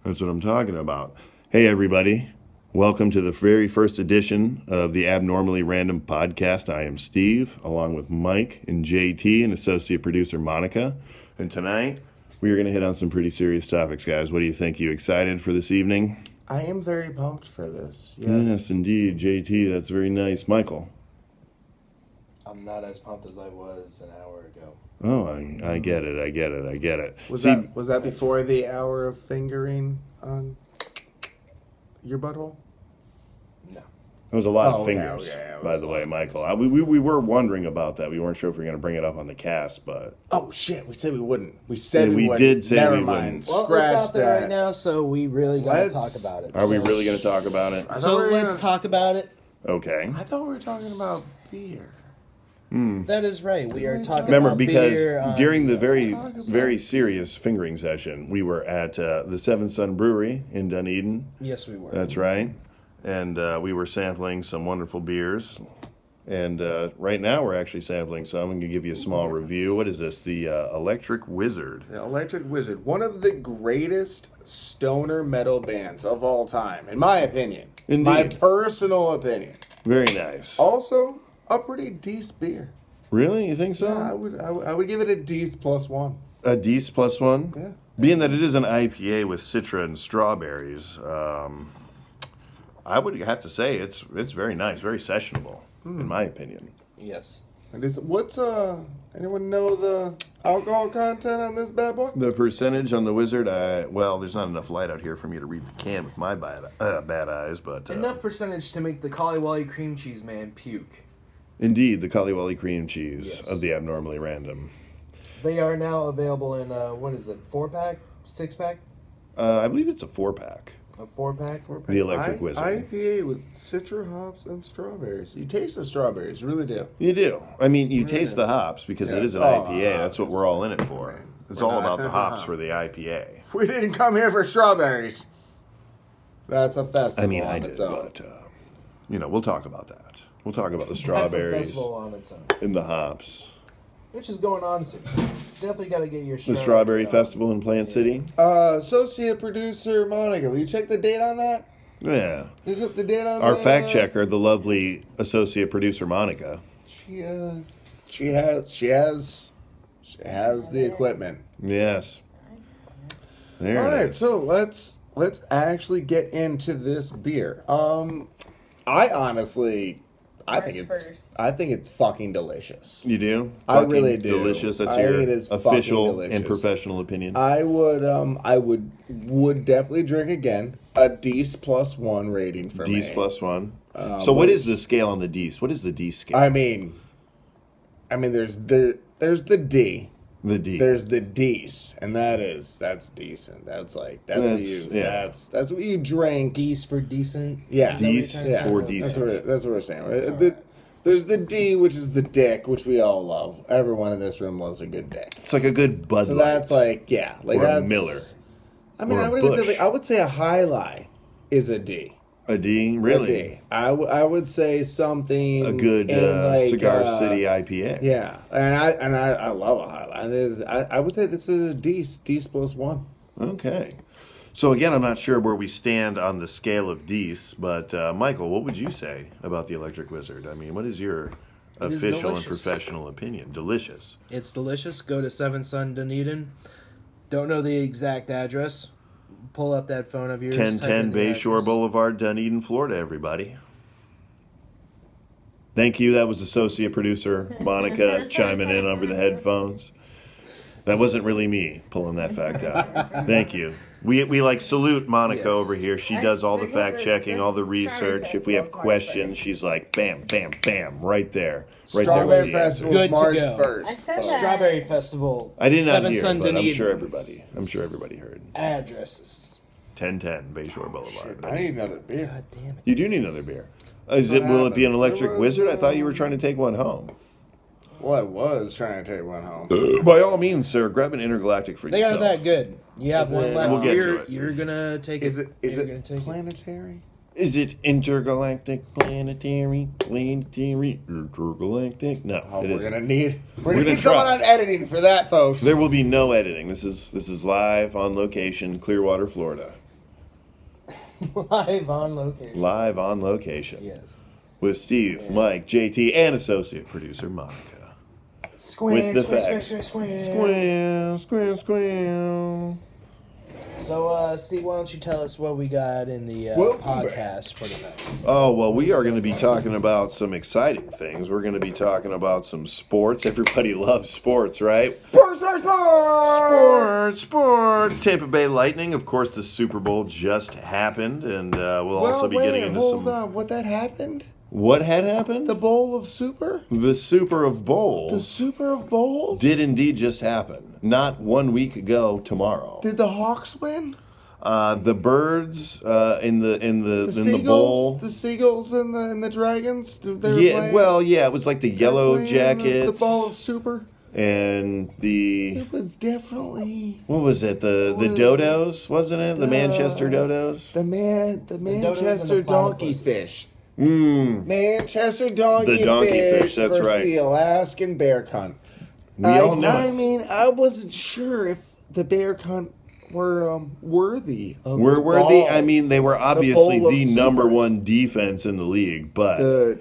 That's what I'm talking about. Hey, everybody. Welcome to the very first edition of the Abnormally Random podcast. I am Steve, along with Mike and JT and associate producer Monica. And tonight, we are going to hit on some pretty serious topics, guys. What do you think? You excited for this evening? I am very pumped for this. Yes, indeed. JT, that's very nice. Michael? I'm not as pumped as I was an hour ago. Oh, I get it. Was that before the hour of fingering on your butthole? No. It was a lot of fingers, by the way, Michael. We were wondering about that. We weren't sure if we were going to bring it up on the cast, but... Oh, shit. We said we wouldn't. We said we wouldn't. Did say Never we mind. wouldn't. Well, Scratch it's out there that. right now, so we really got to talk about it. Are we really going to talk about it? So let's talk about it. Okay. I thought we were talking about beer. That is right. We are talking Remember, about because beer. during the very serious fingering session, we were at the Seven Sun Brewery in Dunedin. Yes, we were. That's right. And we were sampling some wonderful beers. And right now we're actually sampling some. I'm going to give you a small review. What is this? The Electric Wizard. The Electric Wizard. One of the greatest stoner metal bands of all time, in my opinion. Indeed. My personal opinion. Very nice. Also, a pretty decent beer. Really? You think so? Yeah, I would give it a D's plus one. A D's plus one? Yeah. Being that it is an IPA with citra and strawberries, I would have to say it's very nice, very sessionable, in my opinion. Yes. And anyone know the alcohol content on this bad boy? The percentage on the Wizard, well, there's not enough light out here for me to read the can with my bad eyes, but... Enough percentage to make the Collie cream cheese man puke. Indeed, the Kaliwali cream cheese Yes. of the Abnormally Random. They are now available in, what is it, 4-pack? 6-pack? I believe it's a 4-pack. A 4-pack? The Electric Wizard. IPA with citra hops and strawberries. You taste the strawberries, you really do. You do. I mean, you taste the hops because it is an IPA. That's what we're all in it for. It's all about the hops for the IPA. We didn't come here for strawberries. That's a festival. I mean, I on did, its own. but, we'll talk about that. We'll talk about the That's a strawberries festival on its own. and the hops. Which is going on soon. Definitely got to get your The Strawberry Festival in Plant City? Associate producer Monica, will you check the date on that? Yeah. You got the date on Our that? fact checker, the lovely associate producer Monica. She has the equipment. Yes. There All it right, is. so let's actually get into this beer. I think it's fucking delicious. You do? I really do. Delicious. That's I your think it is fucking official delicious. and professional opinion. I would definitely drink again. A D's plus one rating for me. D's plus one. So what is the scale on the D's? What is the D scale? I mean, there's the D. The D. There's the D's, and that's decent. That's what you drink. D's for decent? Yeah. D's Yeah. for decent. That's what we're saying. There's the D, which is the dick, which we all love. Everyone in this room loves a good dick. It's like a good Bud So Light. that's like or that's, a Miller. I mean, or a I would even Busch. say I would say a High Lie is a D. A D? Really? A D. I would say something. A good in Cigar City IPA. Yeah, and I love a High Lie. I would say this is a D plus one. Okay. So again, I'm not sure where we stand on the scale of D's, but Michael, what would you say about the Electric Wizard? I mean, what is your official and delicious. professional opinion? Delicious. It's delicious. Go to Seven Sun Dunedin. Don't know the exact address. Pull up that phone of yours. type 1010 in the Bayshore address. Boulevard, Dunedin, Florida, everybody. Thank you. That was associate producer Monica chiming in over the headphones. That wasn't really me pulling that fact out. Thank you. We salute Monica over here. She does all the fact checking, all the research. If we have questions, she's like bam, bam, bam, right there. Right there with Strawberry the answer. Festival Good to March go. 1st. I said that. Strawberry Festival. I did not Seven hear, Sun but I'm Dunedin. sure everybody heard. Addresses. 1010 Bayshore Boulevard. I need another beer. God damn it. You do need another beer. Will it be an electric wizard? I thought you were trying to take one home. Well, I was trying to take one home. By all means, sir, grab an intergalactic for They yourself. are that good. You have one left. We'll get to you're, it. You're gonna take Is it. it You're gonna take it. planetary? Is it intergalactic, planetary, intergalactic? No, Oh, it we're isn't. gonna need gonna someone try. on editing for that, folks. There will be no editing. This is live on location, Clearwater, Florida. Live on location. Live on location. Yes. With Steve, Mike, JT, and associate producer Monica. Square, With the square, facts. square, square, Square, square, square. So, Steve, why don't you tell us what we got in the podcast for tonight? Oh, well, we are going to be talking about some exciting things. We're going to be talking about some sports. Everybody loves sports, right? Sports, sports, sports! Sports. Tampa Bay Lightning. Of course, the Super Bowl just happened, and we'll also be getting into hold some... on. What that happened? What had happened? The bowl of super? The Super of Bowls. The super of bowls? Did indeed just happen. Not 1 week ago tomorrow. Did the Hawks win? The birds in the Seagulls, bowl. the seagulls and the dragons. They were playing? It was like the Yellow Jackets. The bowl of super. And the It was definitely what was it? The Dodos, wasn't it? The Manchester Dodos. the Manchester platypuses. donkey fish. Mm. Manchester donkey The donkey fish, that's versus right. the Alaskan bear cunt. We all know I it. mean, I wasn't sure if the bear cunt were worthy of We're the worthy. ball. I mean, they were obviously bowl of the super. number one defense in the league, but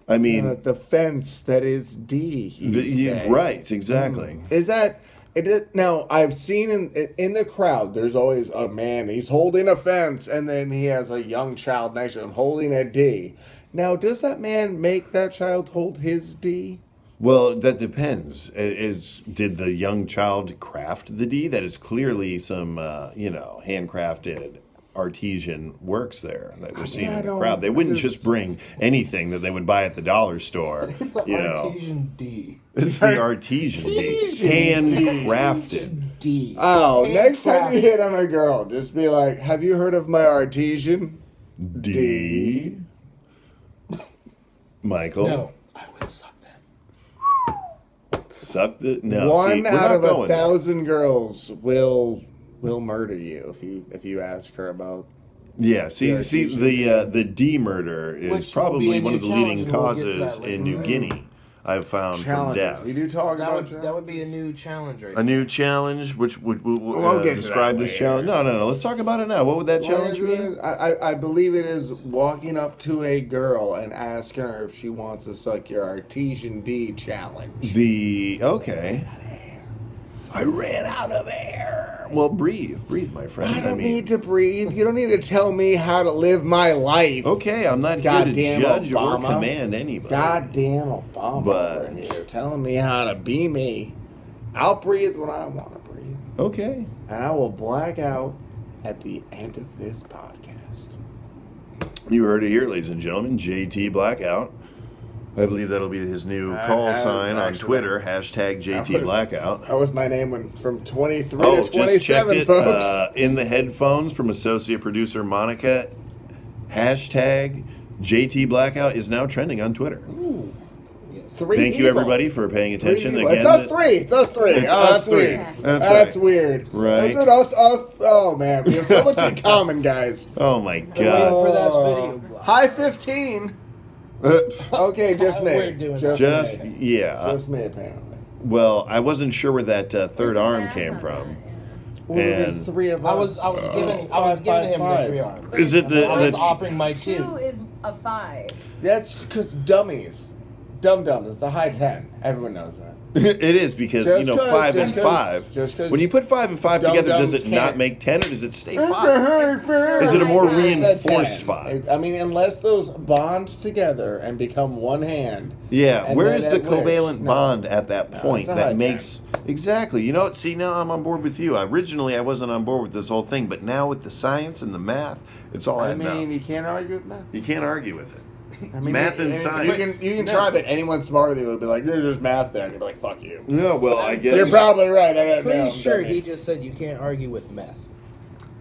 I mean, the fence that is D. right, exactly. Is that it? Now I've seen in the crowd. There's always a man. He's holding a fence, and then he has a young child next to him holding a D. Now, does that man make that child hold his D? Well, that depends. Did the young child craft the D? That is clearly some, handcrafted artesian works there that we're seeing in the crowd. They wouldn't just bring anything that they would buy at the dollar store. It's an artesian D. It's the artesian D. Handcrafted. D. Oh, next time you hit on a girl, just be like, "Have you heard of my artesian D. Michael. No, I will suck them. Suck the... No, One see, we're out not of going there. 1,000 girls will murder you if you ask her about. Yeah, see, artesian the D murder is Which will be probably a one new of the leading challenge, and we'll get to causes that later. in New Guinea. I've found from death. We do talk That about would be a new challenge, right? A new challenge, which would We'll get to describe that this later. challenge. No. Let's talk about it now. What would that challenge be? I believe it is walking up to a girl and asking her if she wants to suck your artesian D challenge. Okay. I ran out of air. Well, breathe, my friend. I don't need to breathe. You don't need to tell me how to live my life. Okay, I'm not here Goddamn to judge Obama. or command anybody. Goddamn Obama over here telling me how to be me. I'll breathe when I want to breathe. Okay. And I will black out at the end of this podcast. You heard it here, ladies and gentlemen. JT Blackout. I believe that'll be his new call sign on Twitter. Hashtag JT Blackout. That was my name from 23 Oh, to just checked 27, it. folks. In the headphones from associate producer Monica. Hashtag JT Blackout is now trending on Twitter. Ooh. Yes. Thank you, everybody, for paying attention again. It's us three. It's us three. It's oh, us that's three. weird. That's right. Weird. Right. That's us. Oh man, we have so much in common, guys. Oh my Waiting God. for that video block. High 15. Okay, just me. We're doing Just me. yeah. Just me, apparently. Well, I wasn't sure where that third arm came from. Well, there's And- three of I us. was giving him the 3 arms. Is it I was the offering my 2 2. is a 5. That's because dummies. Dum-dums. It's a high 10. Everyone knows that. It is because Just 5 and just 'cause- 5. just 'cause When you put 5 and 5 together, does it dum-dums not can't. make 10, or does it stay 5? Is it a more It's a 10. reinforced 5? I mean, unless those bond together and become one hand. Yeah. And Where then is the at which- covalent no. bond at that No, point it's a high that makes exactly? You know what? See, now I'm on board with you. Originally, I wasn't on board with this whole thing, but now with the science and the math, it's all I adding up. mean, you can't argue with math. You can't argue with it. I mean, Math and science. You can try, but anyone smarter than you would be like, "There's just math there." And you'd be like, "Fuck you." No, well, I guess You're probably right. I don't Pretty know. sure he just said you can't argue with meth.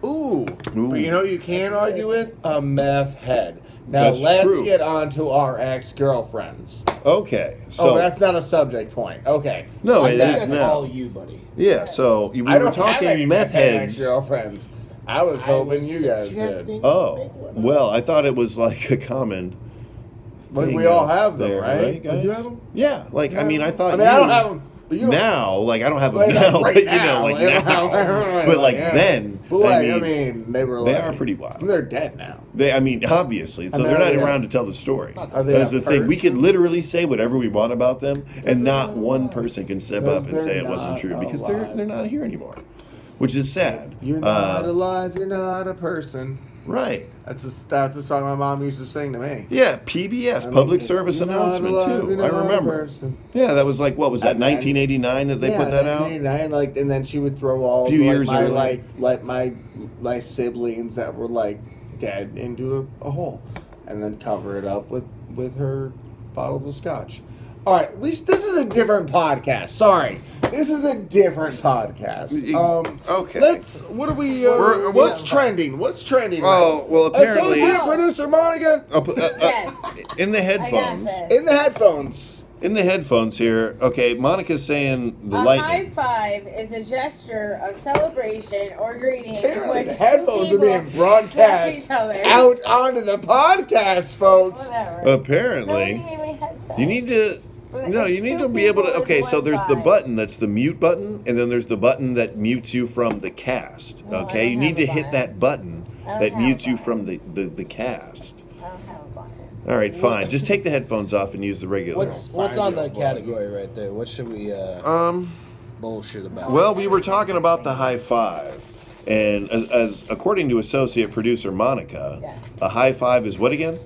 Ooh. Ooh. But you know you can argue with? A meth head. Now That's let's true. get on to our ex-girlfriends. Okay. So Oh, that's not a subject point. Okay. no, I it think is that's now. all you, buddy. Yeah. So we I were don't have any talking meth heads. ex-girlfriends. I was hoping you guys did. suggesting Oh, make one. well, I thought it was like a common. But thing we all out have them, there, right? guys? You have them? Yeah. Like, I mean, I thought. I mean, I don't you- have them. But you don't. Now, like I don't have them Like, now, right but, now, like like, now. right But like now. then, But like, I mean, they were. They like, are pretty wild. They're dead now. Obviously, so I mean, they're not are they around to tell the story. Are they That's a the thing. We could person? literally say whatever we want about them, and not one alive. person can step Because up and say they're it wasn't not true because alive. they're not here anymore, which is sad. You're not alive. You're not a person. Right. That's a song my mom used to sing to me. Yeah, PBS, public service You're not announcement alive, too. you're I not a remember. person. Yeah, that was like what was that? And then- 1989 that they put that out. 1989, like, and then she would throw all Few like, years my early. like my siblings that were like dead into a hole, and then cover it up with her bottles of scotch. All right, at least this is a different podcast. Sorry, this is a different podcast. Okay. What are we? What's trending? What's trending? Oh, well, apparently Associate producer Monica Yes. in the I got headphones. this. in the headphones. In the headphones here. Okay, Monica's saying the A lightning. high five is a gesture of celebration or greeting. in Apparently, which the two headphones are people being slap broadcast each other. out onto the podcast, folks. Whatever. Apparently, Nobody gave me headsets. you need to. No, you need to be able to. Okay, so there's the button that's the mute button, and then there's the button that mutes you from the cast. Well, I Okay, don't you need to have a hit button. that button I don't that have a mutes you button. from the cast. I don't have a button. All right, fine. Just take the headphones off and use the regular. What's Find on your the button. category right there? What should we bullshit about? Well, we were talking about the high five, and as according to associate producer Monica, Yeah. a high five is what again?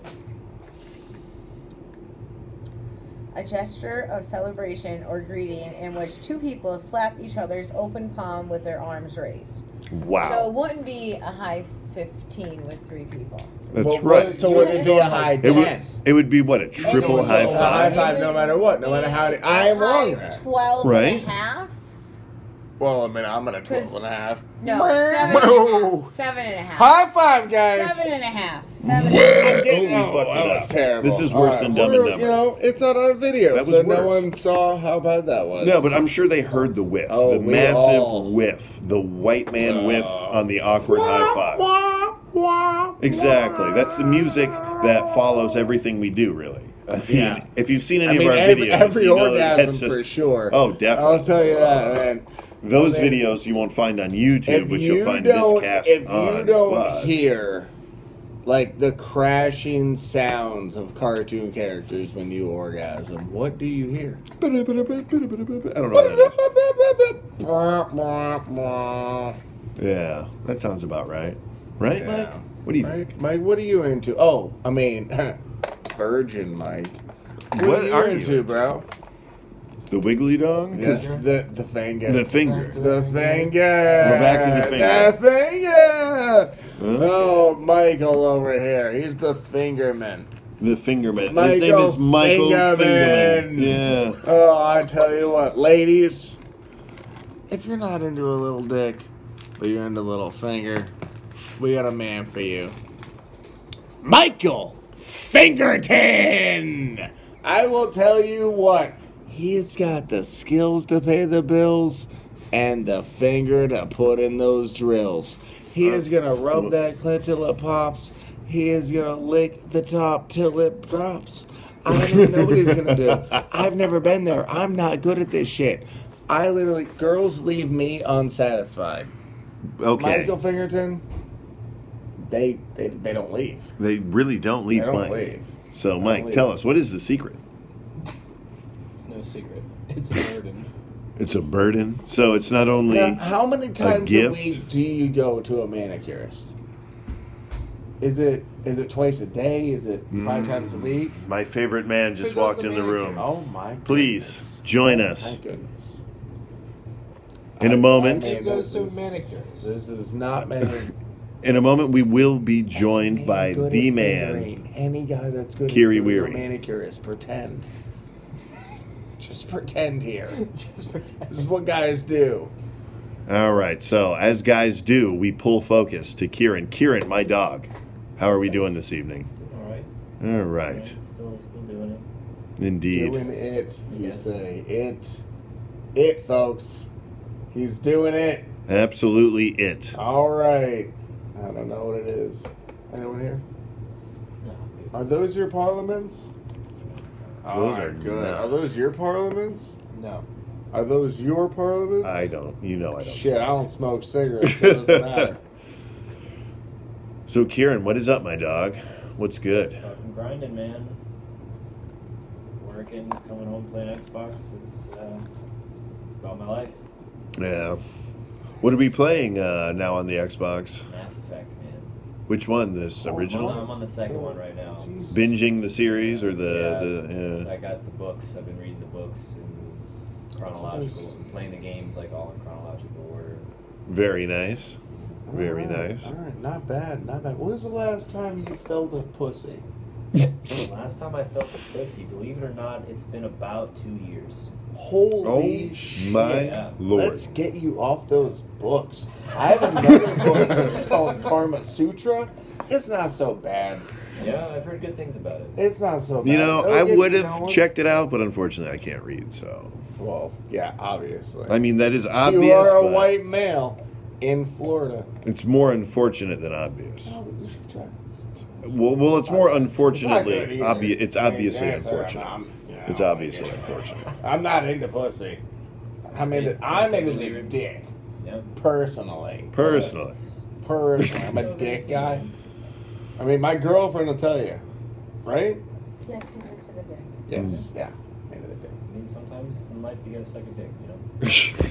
A gesture of celebration or greeting in which two people slap each other's open palm with their arms raised. So it Wow, wouldn't be a high 15 with three people. that's Well, right. So would it be a high It 10? would be what, a triple was high a A high five? five no matter what, no matter how. I am wrong. High 12 Right. and a half? Well, I mean, I'm at a 12 and a half. No, Whoa. 7 and a half. High five, guys. 7 and a half. 7 and a half. I didn't Oh, know. we fucked That it was up. terrible. This is worse than Dumb and Well, Dumber. You know, it's not on video, That was so no worse. one saw how bad that was. No, but I'm sure they heard the whiff, Oh, the we massive all- whiff, the white man whiff on the awkward high five. Exactly. That's the music that follows everything we do, really. I mean, Yeah. if you've seen I any mean, of our every, videos, every you know orgasm that's for sure. Oh, definitely. I'll tell you that, man. Those I mean, videos you won't find on YouTube, but you'll find don't, this cast if on. you don't but- hear like the crashing sounds of cartoon characters when you orgasm, what do you hear? I don't know what that is. Yeah, that sounds about right. Right, Yeah. Mike? What do you think? Mike, what are you into? Oh, I mean, Virgin Mike. What are you into, into? bro? The Wiggly Dong? Yes, 'Cause the finger. the finger. The finger. We're back to the finger. The finger. Huh? Oh, Michael over here. He's the fingerman. The Fingerman. His Michael name is Michael Fingerman. Fingerman. Yeah. Oh, I tell you what, ladies, if you're not into a little dick, but you're into a little finger, we got a man for you. Michael Fingerton! I will tell you what, he's got the skills to pay the bills and the finger to put in those drills. He is going to rub that clit till it pops. He is going to lick the top till it drops. I don't know what he's going to do. I've never been there. I'm not good at this shit. I literally, girls leave me unsatisfied. Okay. Michael Fingerton, they don't leave. They really don't leave They don't Mike. leave. So, don't Mike, leave. tell us, what is the secret? It's no secret. It's a burden. It's a burden. So it's not only Now, how many times a gift? week do you go to a manicurist? Is it twice a day? Is it 5 times a week? my favorite man just Who goes walked to in the room. Oh my! Please goodness. join us Thank goodness. in a moment. Who goes to this is- manicures? This is not meant. In a moment, we will be joined Man by good the at man. fingering. Any guy that's good Kieran at being a Weary. manicurist. Pretend. Just pretend here. Just pretend. This is what guys do. All right. So, as guys do, we pull focus to Kieran. Kieran, my dog. How are we doing this evening? All right. All right. Still doing it. Indeed. Doing it, you Yes. say. It, folks. He's doing it. Absolutely it. All right. I don't know what it is. Anyone here? No, good. Are those your parliaments? Those are good. not. Are those your parliaments? No. Are those your parliaments? I don't. You know I don't. Shit, I don't smoke cigarettes, so it doesn't matter. So, Kieran, what is up, my dog? What's good? Fucking grinding, man. Working, coming home, playing Xbox. It's about my life. Yeah. What are we playing now on the Xbox? Mass Effect, man. Which one? This original? I'm on the second one right now. Jeez. Binging the series or So the I got the books. I've been reading the books in chronological, and playing the games like all in chronological order. Very nice. Very nice. All right, not bad, not bad. When was the last time you felt a pussy? Last time I felt the pussy, believe it or not, it's been about 2 years. Holy Oh, shit. my Yeah. lord. Let's get you off those books. I have another book. It's called Karma Sutra. It's not so bad. Yeah, I've heard good things about it. It's not so bad. You know, It'll I get would you have going. checked it out, but unfortunately I can't read, so. Well, yeah, obviously. I mean, that is obvious, you are a but white male in Florida. it's more unfortunate than obvious. Oh, but you should try. Well, it's more It's not good unfortunately either. obvious. It's obviously Yeah, sorry, unfortunate. yeah, It's I obviously get it. unfortunate. I'm not into pussy. I'm Take into the the lead. dick. Yeah. Personally. Personally. Personally. I'm a dick guy. I mean, my girlfriend will tell you. Right? Yes, he's into the dick. Yes. Yeah. Into the dick. I mean, sometimes in life you gotta suck a dick, you know?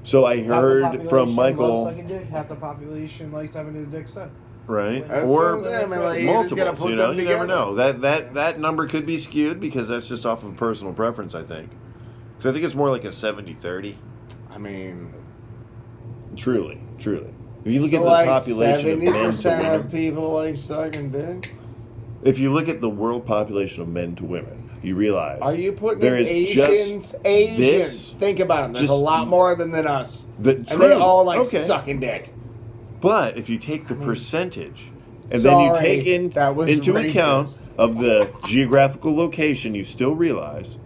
So I Half the heard population from loves Michael, sucking dick. Half the population likes having their dick sucked. right? That's Or what I'm saying, I mean, like, you just gotta multiples, put you know, them you never together. know. That number could be skewed because that's just off of personal preference, I think. So I think it's more like a 70-30. I mean, Truly. If you look so at the like population of men to 70% of women, people like sucking dick. if you look at the world population of men to women, you realize Are you putting there in is Asians? just Asians. this- Think about them. There's a just- lot more than us. that And they true. all like Okay. sucking dick. But if you take the percentage and then you Sorry, take that was into racist. account of the geographical location, you still realize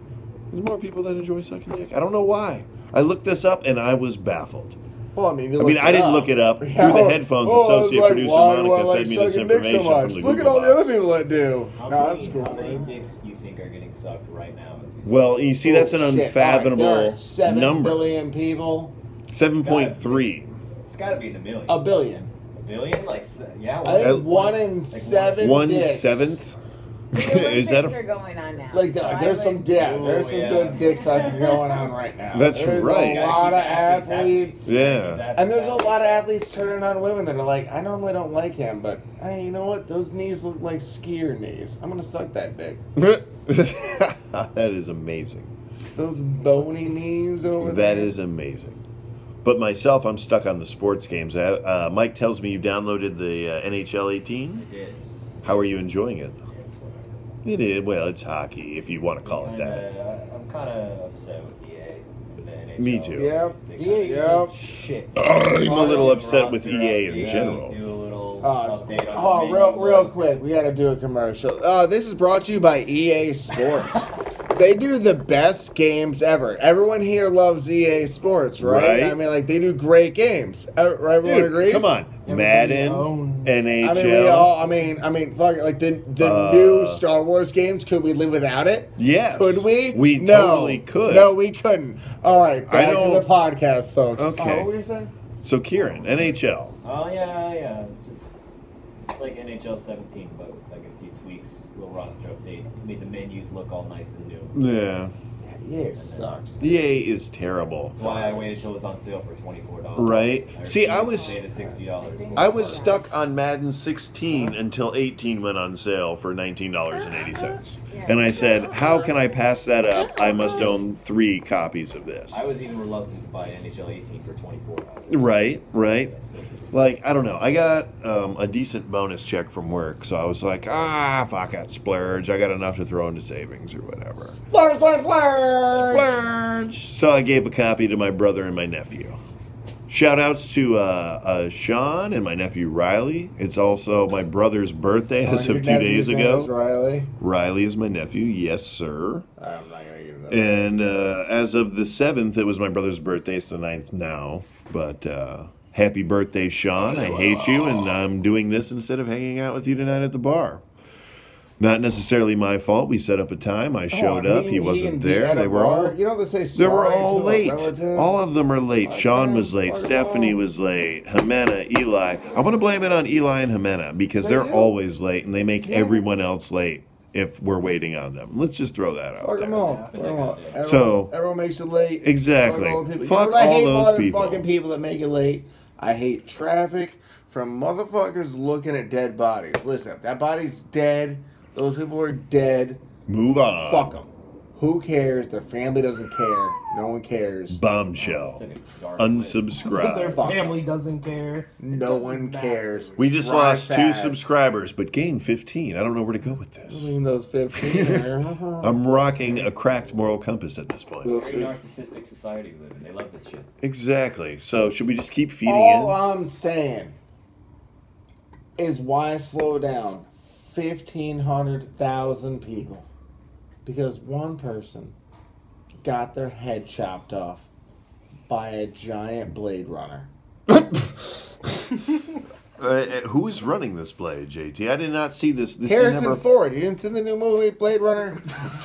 there's more people that enjoy sucking dick. I don't know why. I looked this up and I was baffled. Well, I mean, I didn't look it up. Through the headphones, associate producer why do I Monica like fed me this sucking dick information so from much? the Look at Google all the box. other people that do. How No, that's many, cool. how many dicks do you think are getting sucked right now? As we speak? Well, you see, that's an Oh, shit. All right, unfathomable there are 7 number. billion people. 7.3. It's gotta be in the millions. A billion. A billion? Like, yeah. I think Uh, 1 in 7 dicks. 1/7? The Is that Olympics are a? going on now. Like, so I there's some, would- there's some yeah. good dick sucking going on right now. That's there's right. a lot of athletes. Yeah. And there's a lot of athletes turning on women that are like, I normally don't like him, but hey, you know what? Those knees look like skier knees. I'm gonna suck that dick. That is amazing. Those bony knees over That there. is amazing. But myself, I'm stuck on the sports games. Mike tells me you downloaded the NHL 18. I did. How are you enjoying it? It's whatever. It is. Well, it's hockey, if you want to call it that. I'm kind of upset with EA. With the NHL. Me too. Yep. They EA kinda yep. shit. I'm a little Oh, upset with roster EA in update, general. Do a little Oh, update on the real menu. quick, we gotta do a commercial. This is brought to you by EA Sports. They do the best games ever. Everyone here loves EA Sports, right? Right. I mean, like, they do great games. Everyone Dude, agrees? come on. Everybody Madden, owns- NHL. I mean, we all, I mean, fuck it. Like, the new Star Wars games, could we live without it? Yes. Could we? We no. totally could. No, we couldn't. All right, I back to don't- the podcast, folks. Okay. What were you saying? So, Kieran, NHL. Oh yeah. It's like NHL 17, but with like a few tweaks, little roster update. Made the menus look all nice and new. Yeah. Yeah, sucks. EA is terrible. That's why I waited till it was on sale for $24. Right. See, I refused was- to pay the $60. I was stuck on Madden 16 until 18 went on sale for $19.80. And I said, how can I pass that up? I must own 3 copies of this. I was even reluctant to buy NHL 18 for $24. Right. I still did. Like, I don't know. I got a decent bonus check from work, so I was like, fuck it, splurge. I got enough to throw into savings or whatever. Splurge, splurge, splurge! Splurge! So I gave a copy to my brother and my nephew. Shout outs to Sean and my nephew Riley. It's also my brother's birthday as Your of 2 days nephew's name is ago. Riley. Riley is my nephew, yes, sir. I'm not gonna give that. And as of the 7th, it was my brother's birthday. It's the 9th now. But happy birthday, Sean. I hate you, and I'm doing this instead of hanging out with you tonight at the bar. Not necessarily my fault. We set up a time. I showed up. He wasn't and there. at a They were bar. all. You know they say They were sorry all to a late. relative? All of them are late. Fuck Sean them. was late. Fuck them Stephanie all. was late. Jimena, Eli. I want to blame it on Eli and Jimena because They they're do. always late and they make Yeah. everyone else late if we're waiting on them. Let's just throw that out Fuck them there. all. Yeah, Fuck them all. so- Everyone makes you late. Exactly. Fuck all the people. Fuck you know what I all hate those more than people. fucking people that make you late. I hate traffic from motherfuckers looking at dead bodies. Listen, if that body's dead, those people are dead. Move on. Fuck them. Who cares? Their family doesn't care. No one cares. Bombshell. Took a dark twist. Their Unsubscribe. Fuck family doesn't care. It No doesn't one matter. cares. We just Drive lost 2 fast. subscribers, but gained 15. I don't know where to go with this. Between those 15 there. I'm rocking a cracked moral compass at this point. We'll Very see. narcissistic society we live in. They love this shit. Exactly. So should we just keep feeding All in? I'm saying is why slow down 1,500,000 people? Because one person got their head chopped off by a giant Blade Runner. Who is running this play, JT? I did not see this. Harrison Ford. You didn't see the new movie Blade Runner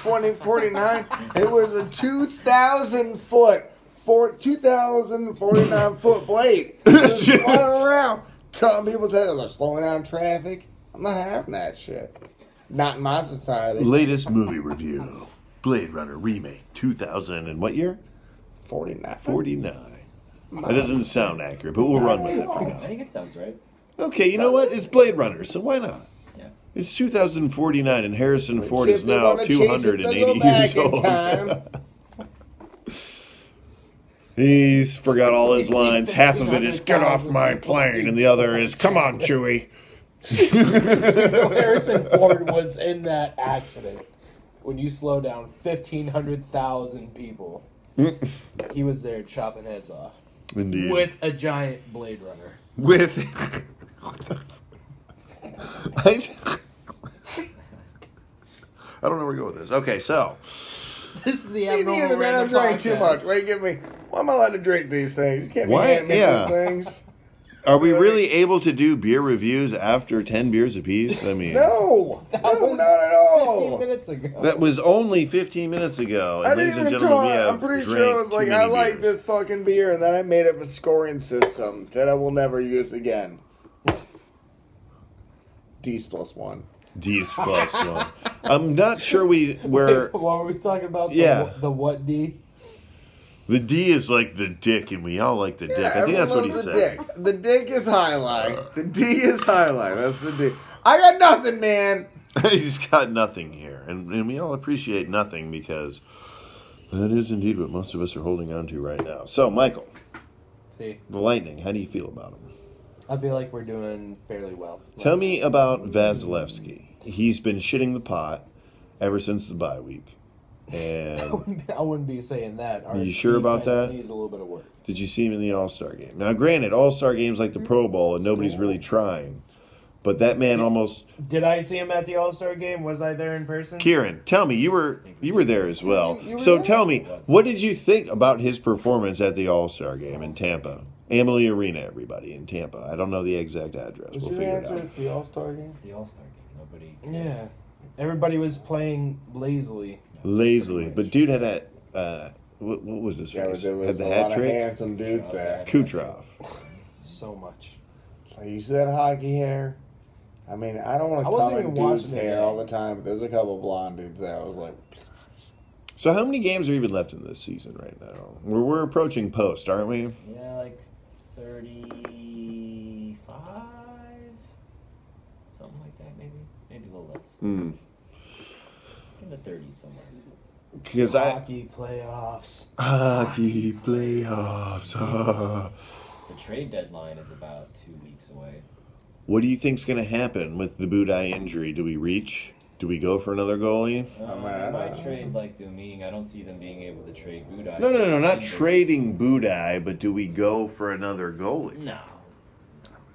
2049? It was a 2,000 foot, 2,049 foot blade. Just running around, cutting people's heads. They're slowing down traffic. I'm not having that shit. Not in my society. Latest movie review: Blade Runner remake, 2000 and what year? 49. 49. That doesn't sound accurate, but we'll run with it for I now. think it sounds right. Okay, you know what? It's Blade Runner, so why not? Yeah. It's 2049, and Harrison Ford If is they now wanna change it, 280 they'll go back years in old. time. He's forgot all his It's lines. Half of it is "get off my 100,000 plane," and the other is "come on, Chewie." Harrison Ford was in that accident when you slow down 1,500,000 people. He was there chopping heads off Indeed. with a giant Blade Runner. With. I don't know where to go with this. Okay, so This is the Me abnormal neither, man. I'm random drinking too podcast. much. Wait, give me. Why am I allowed to drink these things? You can't be Why? handing me Yeah. these things. are we really able to do beer reviews after 10 beers apiece? I mean, No, That no, was not at 15 all. minutes ago. that was only 15 minutes ago. And I ladies didn't and even gentlemen, we talk. have I'm pretty sure drank I was too like, many I like beers. this fucking beer, and then I made up a scoring system that I will never use again. D's plus one. D's plus one. I'm not sure where. What were we talking about? Yeah. The what D? The D is like the dick, and we all like the dick. I think that's what he Everyone said. loves the dick. The dick is highlight. The D is highlight. That's the D. I got nothing, man. He's got nothing here, and we all appreciate nothing because that is indeed what most of us are holding on to right now. So, Michael, See, the Lightning, how do you feel about him? I feel like we're doing fairly well. Tell me about Vasilevsky. He's been shitting the pot ever since the bye week. And I wouldn't be saying that. Our Are you sure about defense that? Needs a little bit of work. did you see him in the All-Star game? Now, granted, All-Star games like the Pro Bowl, and nobody's really trying. But that man almost... Did I see him at the All-Star game? Was I there in person? Kieran, tell me, you were there as well. You were So there? tell me, what did you think about his performance at the All-Star game in Tampa? Amalie Arena, everybody, in Tampa. I don't know the exact address. What's We'll your figure it answer? out. It's the All-Star game. It's the All-Star game. Nobody cares. Yeah. Everybody was playing lazily. Lazily. But dude had that... what was his Yeah, face? there was Had the a hat lot of trick? handsome dudes there. Kucherov. So much. Like, you see that hockey hair? I mean, I don't want I to wasn't comment even watching dudes' the hair game. all the time, but there's a couple blonde dudes there. I was like, So how many games are even left in this season right now? We're approaching post, aren't we? Yeah, like 35? Something like that, maybe. Maybe a little less. Hmm. In the 30s somewhere. Because Hockey playoffs. Hockey playoffs. The trade deadline is about 2 weeks away. What do you think's going to happen with the Budai injury? Do we reach? Do we go for another goalie? By trade like Domingue, I don't see them being able to trade Budai. No, not trading Budai, but do we go for another goalie? No.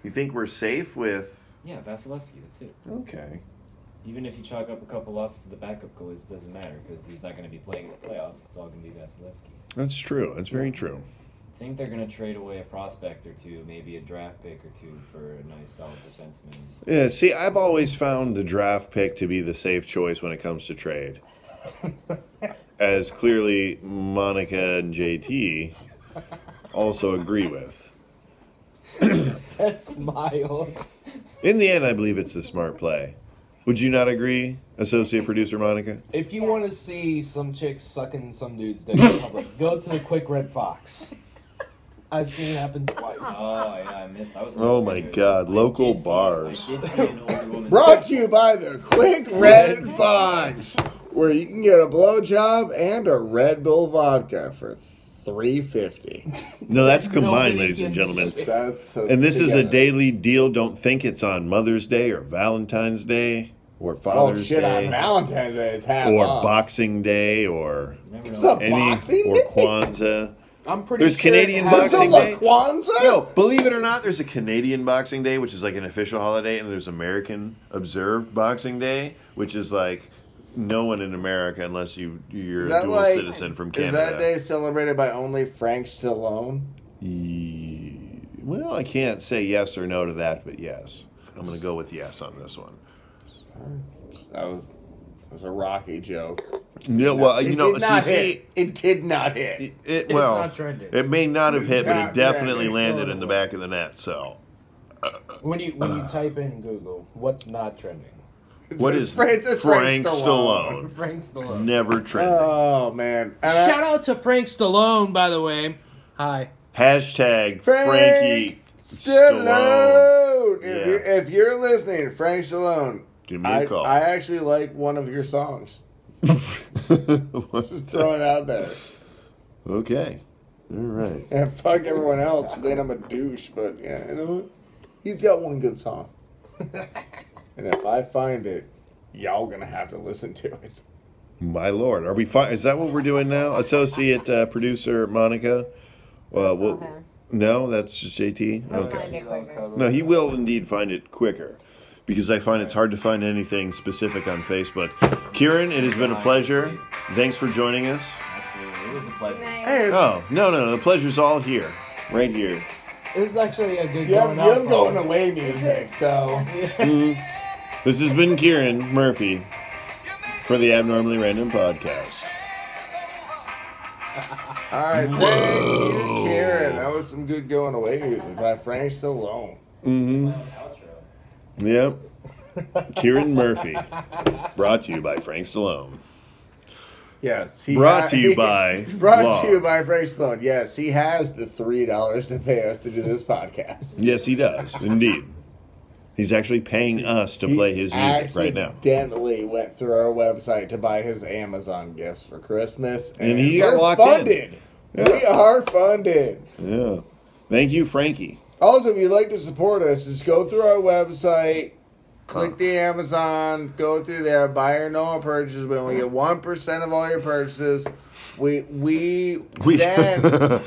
You think we're safe with... Yeah, Vasilevsky, that's it. Okay. Even if you chalk up a couple losses to the backup goalies, it doesn't matter because he's not going to be playing in the playoffs. It's all going to be Vasilevsky. That's true. That's very true. think they're going to trade away a prospect or two, maybe a draft pick or two for a nice solid defenseman. Yeah, see, I've always found the draft pick to be the safe choice when it comes to trade. As clearly Monica and JT also agree with. That smile. In the end, I believe it's a smart play. Would you not agree, associate producer Monica? If you want to see some chicks sucking some dude's dick in public, go to the Quick Red Fox. I've seen it happen twice. Oh, yeah, I missed. I was. Oh my God, local bars. I did see an older woman. Brought to you by the Quick Red Fox, where you can get a blowjob and a Red Bull vodka for $3.50. No, that's combined, Nobody ladies and gives a gentlemen. shit. And this is a together. daily deal. Don't think it's on Mother's Day or Valentine's Day or Oh Father's shit! Day On Valentine's Day, it's half or off. Boxing Day or Never It's know. a Boxing or Day? Kwanzaa. I'm pretty There's sure Canadian it has- Boxing There's a Day? Kwanzaa? No, believe it or not, there's a Canadian Boxing Day, which is like an official holiday, and there's American observed Boxing Day, which is like no one in America unless you're Is a that dual like- citizen from Is Canada. that day celebrated by only Frank Stallone? Well, I can't say yes or no to that, but yes. I'm going to go with yes on this one. That was a Rocky joke. Yeah, well, It you know, did not see, hit. It did not hit. It's well, not trending. it may not have hit, but Not it definitely trending. landed in the back of the net. So, When you type in Google, what's not trending? what is It's Frank Stallone? Frank Stallone. Never trending. Oh man! And Shout out to Frank Stallone, by the way. Hi. Hashtag Frank Frankie Stallone. Yeah. If you're listening, Frank Stallone, Give me a call. I actually like one of your songs. Just throwing it out there. Okay. All right. And fuck everyone else. Then I'm a douche. But yeah, you know what? He's got one good song. And if I find it, y'all gonna have to listen to it. My lord, are we fine? Is that what we're doing now? Associate producer Monica. Well, Okay. no, that's just JT. I'll Okay. find it quicker. No, he will indeed find it quicker, because I find it's hard to find anything specific on Facebook. Kieran, it has been a pleasure. Thanks for joining us. Absolutely. It was a pleasure. Hey, Oh no, the pleasure's all here, right here. This is actually a good you have going out going song. away music, so. This has been Kieran Murphy for the Abnormally Random Podcast. All right, thank you, Kieran. That was some good going away music by Frank Stallone. Mm-hmm. Outro. Yep. Kieran Murphy, brought to you by Frank Stallone. Yes, Brought to you by Brought Law. to you by Frank Stallone. Yes, he has the $3 to pay us to do this podcast. Yes, he does, indeed. He's actually paying us to play his music right now. Accidentally went through our website to buy his Amazon gifts for Christmas, And he got we're locked in. funded. Yeah. We are funded. Yeah. Thank you, Frankie. Also, if you'd like to support us, just go through our website, click the Amazon, go through there, buy your normal purchases. We only get 1% of all your purchases. We then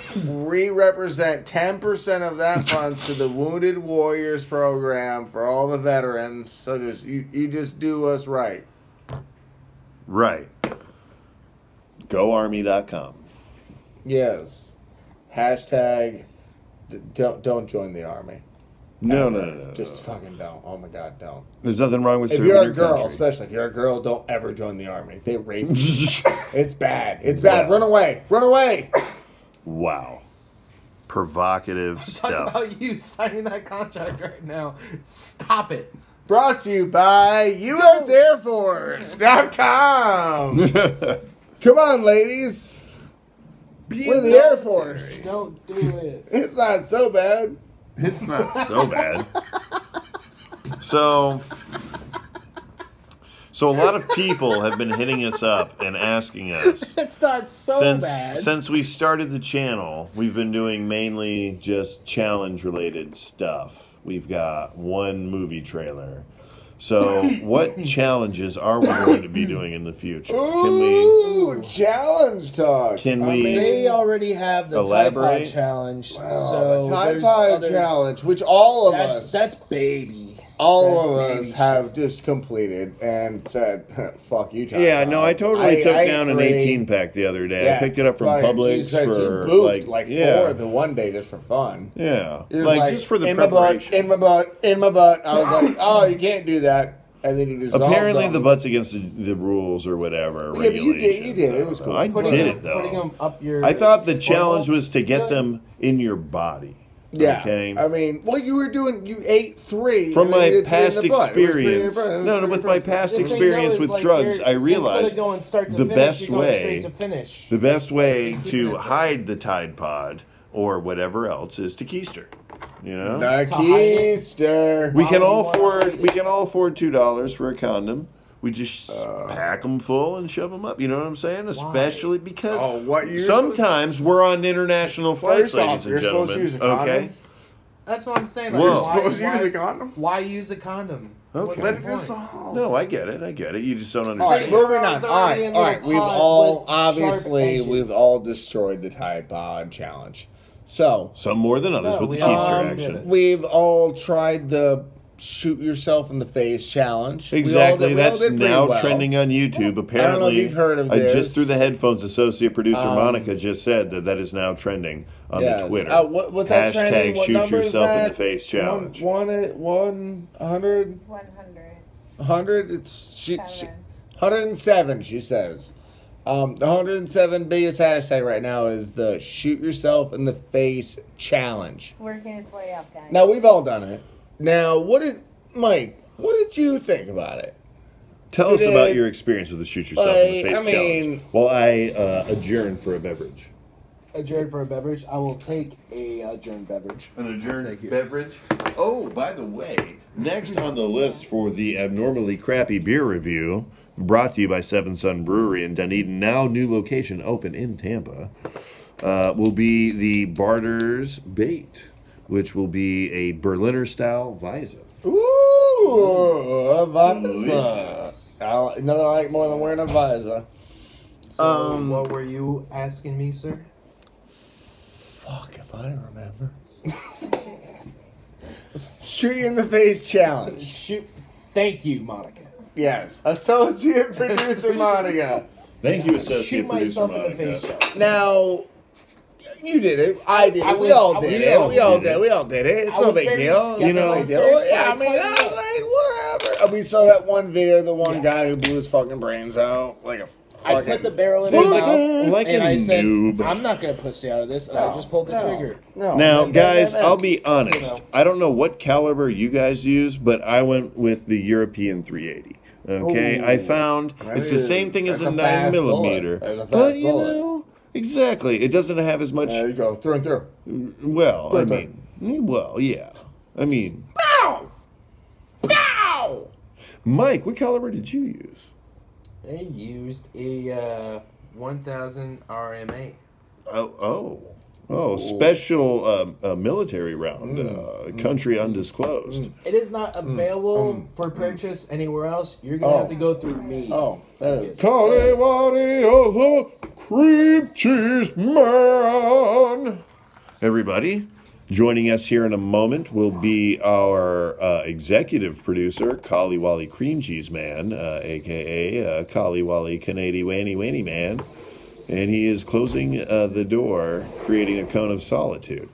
we represent 10% of that funds to the Wounded Warriors program for all the veterans. So just you just do us right. Right. GoArmy.com. Yes. Hashtag don't join the army. No. Just fucking don't. Oh my God, don't. There's nothing wrong with If serving you're a your girl, country. especially if you're a girl, don't ever join the army. They rape you. It's bad. It's bad. Run away. Run away. Wow. Provocative Talk stuff. about you signing that contract right now. Stop it. Brought to you by U.S. Air Force.com. Come on, ladies. We're the Air Force. Don't do it. It's not so bad. It's not so bad. So a lot of people have been hitting us up and asking us. It's not so bad. Since we started the channel, we've been doing mainly just challenge-related stuff. We've got one movie trailer. So what challenges are we going to be doing in the future? Ooh, challenge talk. Can I we- mean, They already have the Elaborate? Tide Pod challenge. well, so the Tide there's Pod other- challenge, which all of us. That's baby. all That's of baby us have shit. just completed and said, "Fuck you, Tide Yeah, Pod." no, I totally took ate down an 3. 18-pack the other day. Yeah, I picked it up from fucking Publix Jesus Christ, you for boofed like 4 the one day just for fun. Yeah, You're just just for the in my butt, preparation. in my butt, in my butt. I was like, "Oh, you can't do that." And then you dissolved Apparently, them. the butt's against the rules or whatever. Yeah, but you did. regulations. You did. It was cool. I Putting did them, it though. Putting them up your. I thought the challenge butthole? was to get Good. them in your body. Yeah, Okay. I mean, well, you ate 3 From and then my you did 3 in past the butt. It was pretty experience, impressive. It was no, pretty with my impressive. past The thing, though, experience is, with like, drugs, you're- I realized instead of going start to the finish, best you're going way- straight to finish. the best way Keeping it to there. hide the Tide Pod or whatever else is to keister. You know, The To hide it. keister. we can Why all would you wanna hide afford it? we can all afford $2 for a condom. We just pack them full and shove them up. You know what I'm saying? Especially because Oh, what you're sometimes we're on international flights, First off, ladies and you're supposed to gentlemen. use a condom. Okay. That's what I'm saying. Whoa. You're why, supposed to why, use a condom? Why use a condom? Okay. What's Let the it point? dissolve. No, I get it. I get it. You just don't All right, understand. moving on. They're All already right, in all right. little We've pods all with sharp obviously edges. we've all destroyed the Tide Pod challenge. So Some more than others No, with the we keister all did action. it. we've all tried the shoot yourself in the face challenge. Exactly. We all That's did pretty now well. trending on YouTube. Apparently, I don't know if you've heard of I this. just through the headphones. Associate producer Monica just said that is now trending on Yes. the Twitter. What's that trending? What Shoot number is yourself in that? the face challenge. 100? 100. 100? It's she, 7. 107, she says. The 107 biggest hashtag right now is the shoot yourself in the face challenge. It's working its way up, guys. Now, we've all done it. Now, Mike, what did you think about it? Tell us Did about it- your experience with the shoot yourself in the face I mean- challenge. While I adjourn for a beverage. Adjourn for a beverage. I will take a adjourned beverage. An adjourned Thank you. beverage. Oh, by the way, next on the list for the abnormally crappy beer review, brought to you by Seven Sun Brewery in Dunedin, now new location open in Tampa, will be the Barter's Bait, which will be a Berliner style Weizen. Ooh, a visor. Delicious. Nothing I like more than wearing a visor. So, what were you asking me, sir? Fuck if I remember. Shoot you in the face challenge. Shoot. Thank you, Monica. Yes. Associate producer Monica. Thank you, Associate Shoot Producer myself in the face. Monica. Shot. Now, you did it. I did it. I We was- all I did was- it. We all did it. did. We all did it. It's I no was big very deal. skeptical You know, at big deal. first, Yeah, I but mean, it's I like, was like, whatever. We saw that one video, the one guy who blew his fucking brains out, like a I fucking. put the barrel in his mouth, Like and a I said, noob. "I'm not gonna pussy out of this," and I just pulled the trigger. No. Now, And guys, then- I'll be honest. know. I don't know what caliber you guys use, but I went with the European 380. Okay, Ooh. I found That it's the is- same thing as that's a a fast 9mm, bullet. That's a fast but you bullet. know, exactly, it doesn't have as much. There you go, through and through. Well, I Through and mean, well, yeah, I mean, Pow! Pow! Mike, what caliber did you use? They used a 1000 RMA. Oh, special military round, country undisclosed. It is not available for purchase anywhere else. You're gonna have to go through me. Oh, there it is. Collie of the cream cheese man. Everybody, joining us here in a moment will be our executive producer, Collie Wally Cream Cheese Man, aka Collie Wally Canady Wanny Wanny Man, and he is closing the door, creating a cone of solitude.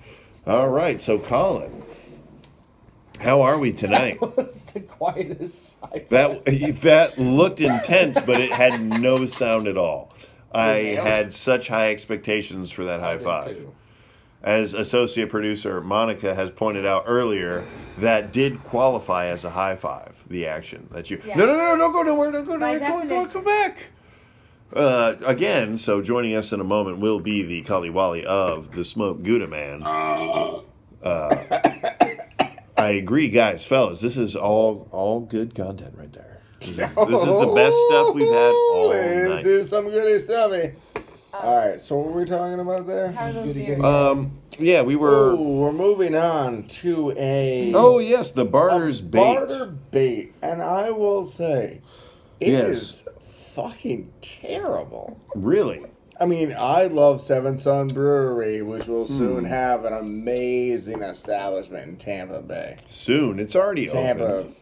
All right, so Colin, how are we tonight? That was the quietest sci-fi. That looked intense, but it had no sound at all. I had such high expectations for that high five. As associate producer Monica has pointed out earlier, that did qualify as a high five. The action that you Yeah. no, don't go nowhere, don't go By nowhere, come definition. back. Again, so joining us in a moment will be the Kali Wali of the Smoke Gouda Man. I agree, guys, fellas. This is all good content right there. This is the best stuff we've had all night. This is some goody stuffy. All right, so what were we talking about there? How are those Goody, beers? goody. Yeah, we were. Ooh, we're moving on to a Oh yes, the barter's bait. barter bait, and I will say, it Yes. is fucking terrible. Really? I mean, I love Seven Sun Brewery, which will soon have an amazing establishment in Tampa Bay. Soon. It's already Tampa. open.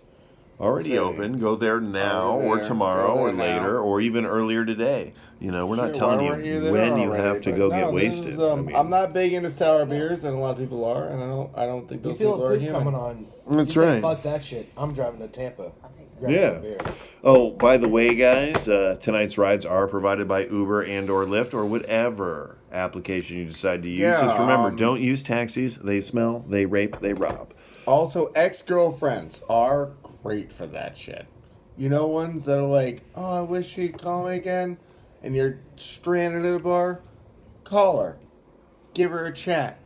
Already City. open. Go there now Already or there. tomorrow Go or there now. later or even earlier today. You know, we're not Sure, telling why weren't you there when you already? have to But go no, get this wasted. is, I mean, I'm not big into sour beers, and a lot of people are, and I don't think You those feel people a are poop human. coming on. That's you say, right. Fuck that shit. I'm driving to Tampa. I'll take that. Grab Yeah. a beer. Oh, by the way, guys, tonight's rides are provided by Uber and or Lyft or whatever application you decide to use. Yeah, Just remember, don't use taxis. They smell, they rape, they rob. Also, ex-girlfriends are great for that shit. You know, ones that are like, oh, I wish she'd call me again, and you're stranded at a bar. Call her. Give her a chat.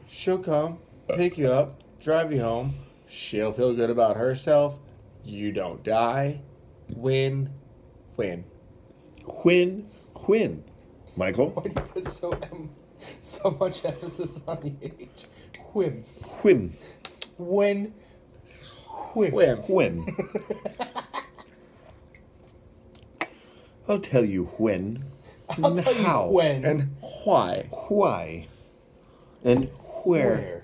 She'll come, pick you up, drive you home. She'll feel good about herself. You don't die. Win. Win. Quinn. Michael? Why do you put so much emphasis on the H? Whim. Quinn. When. Whim. Win. When? I'll tell you when. I'll tell you How. when. And why? Why. And where.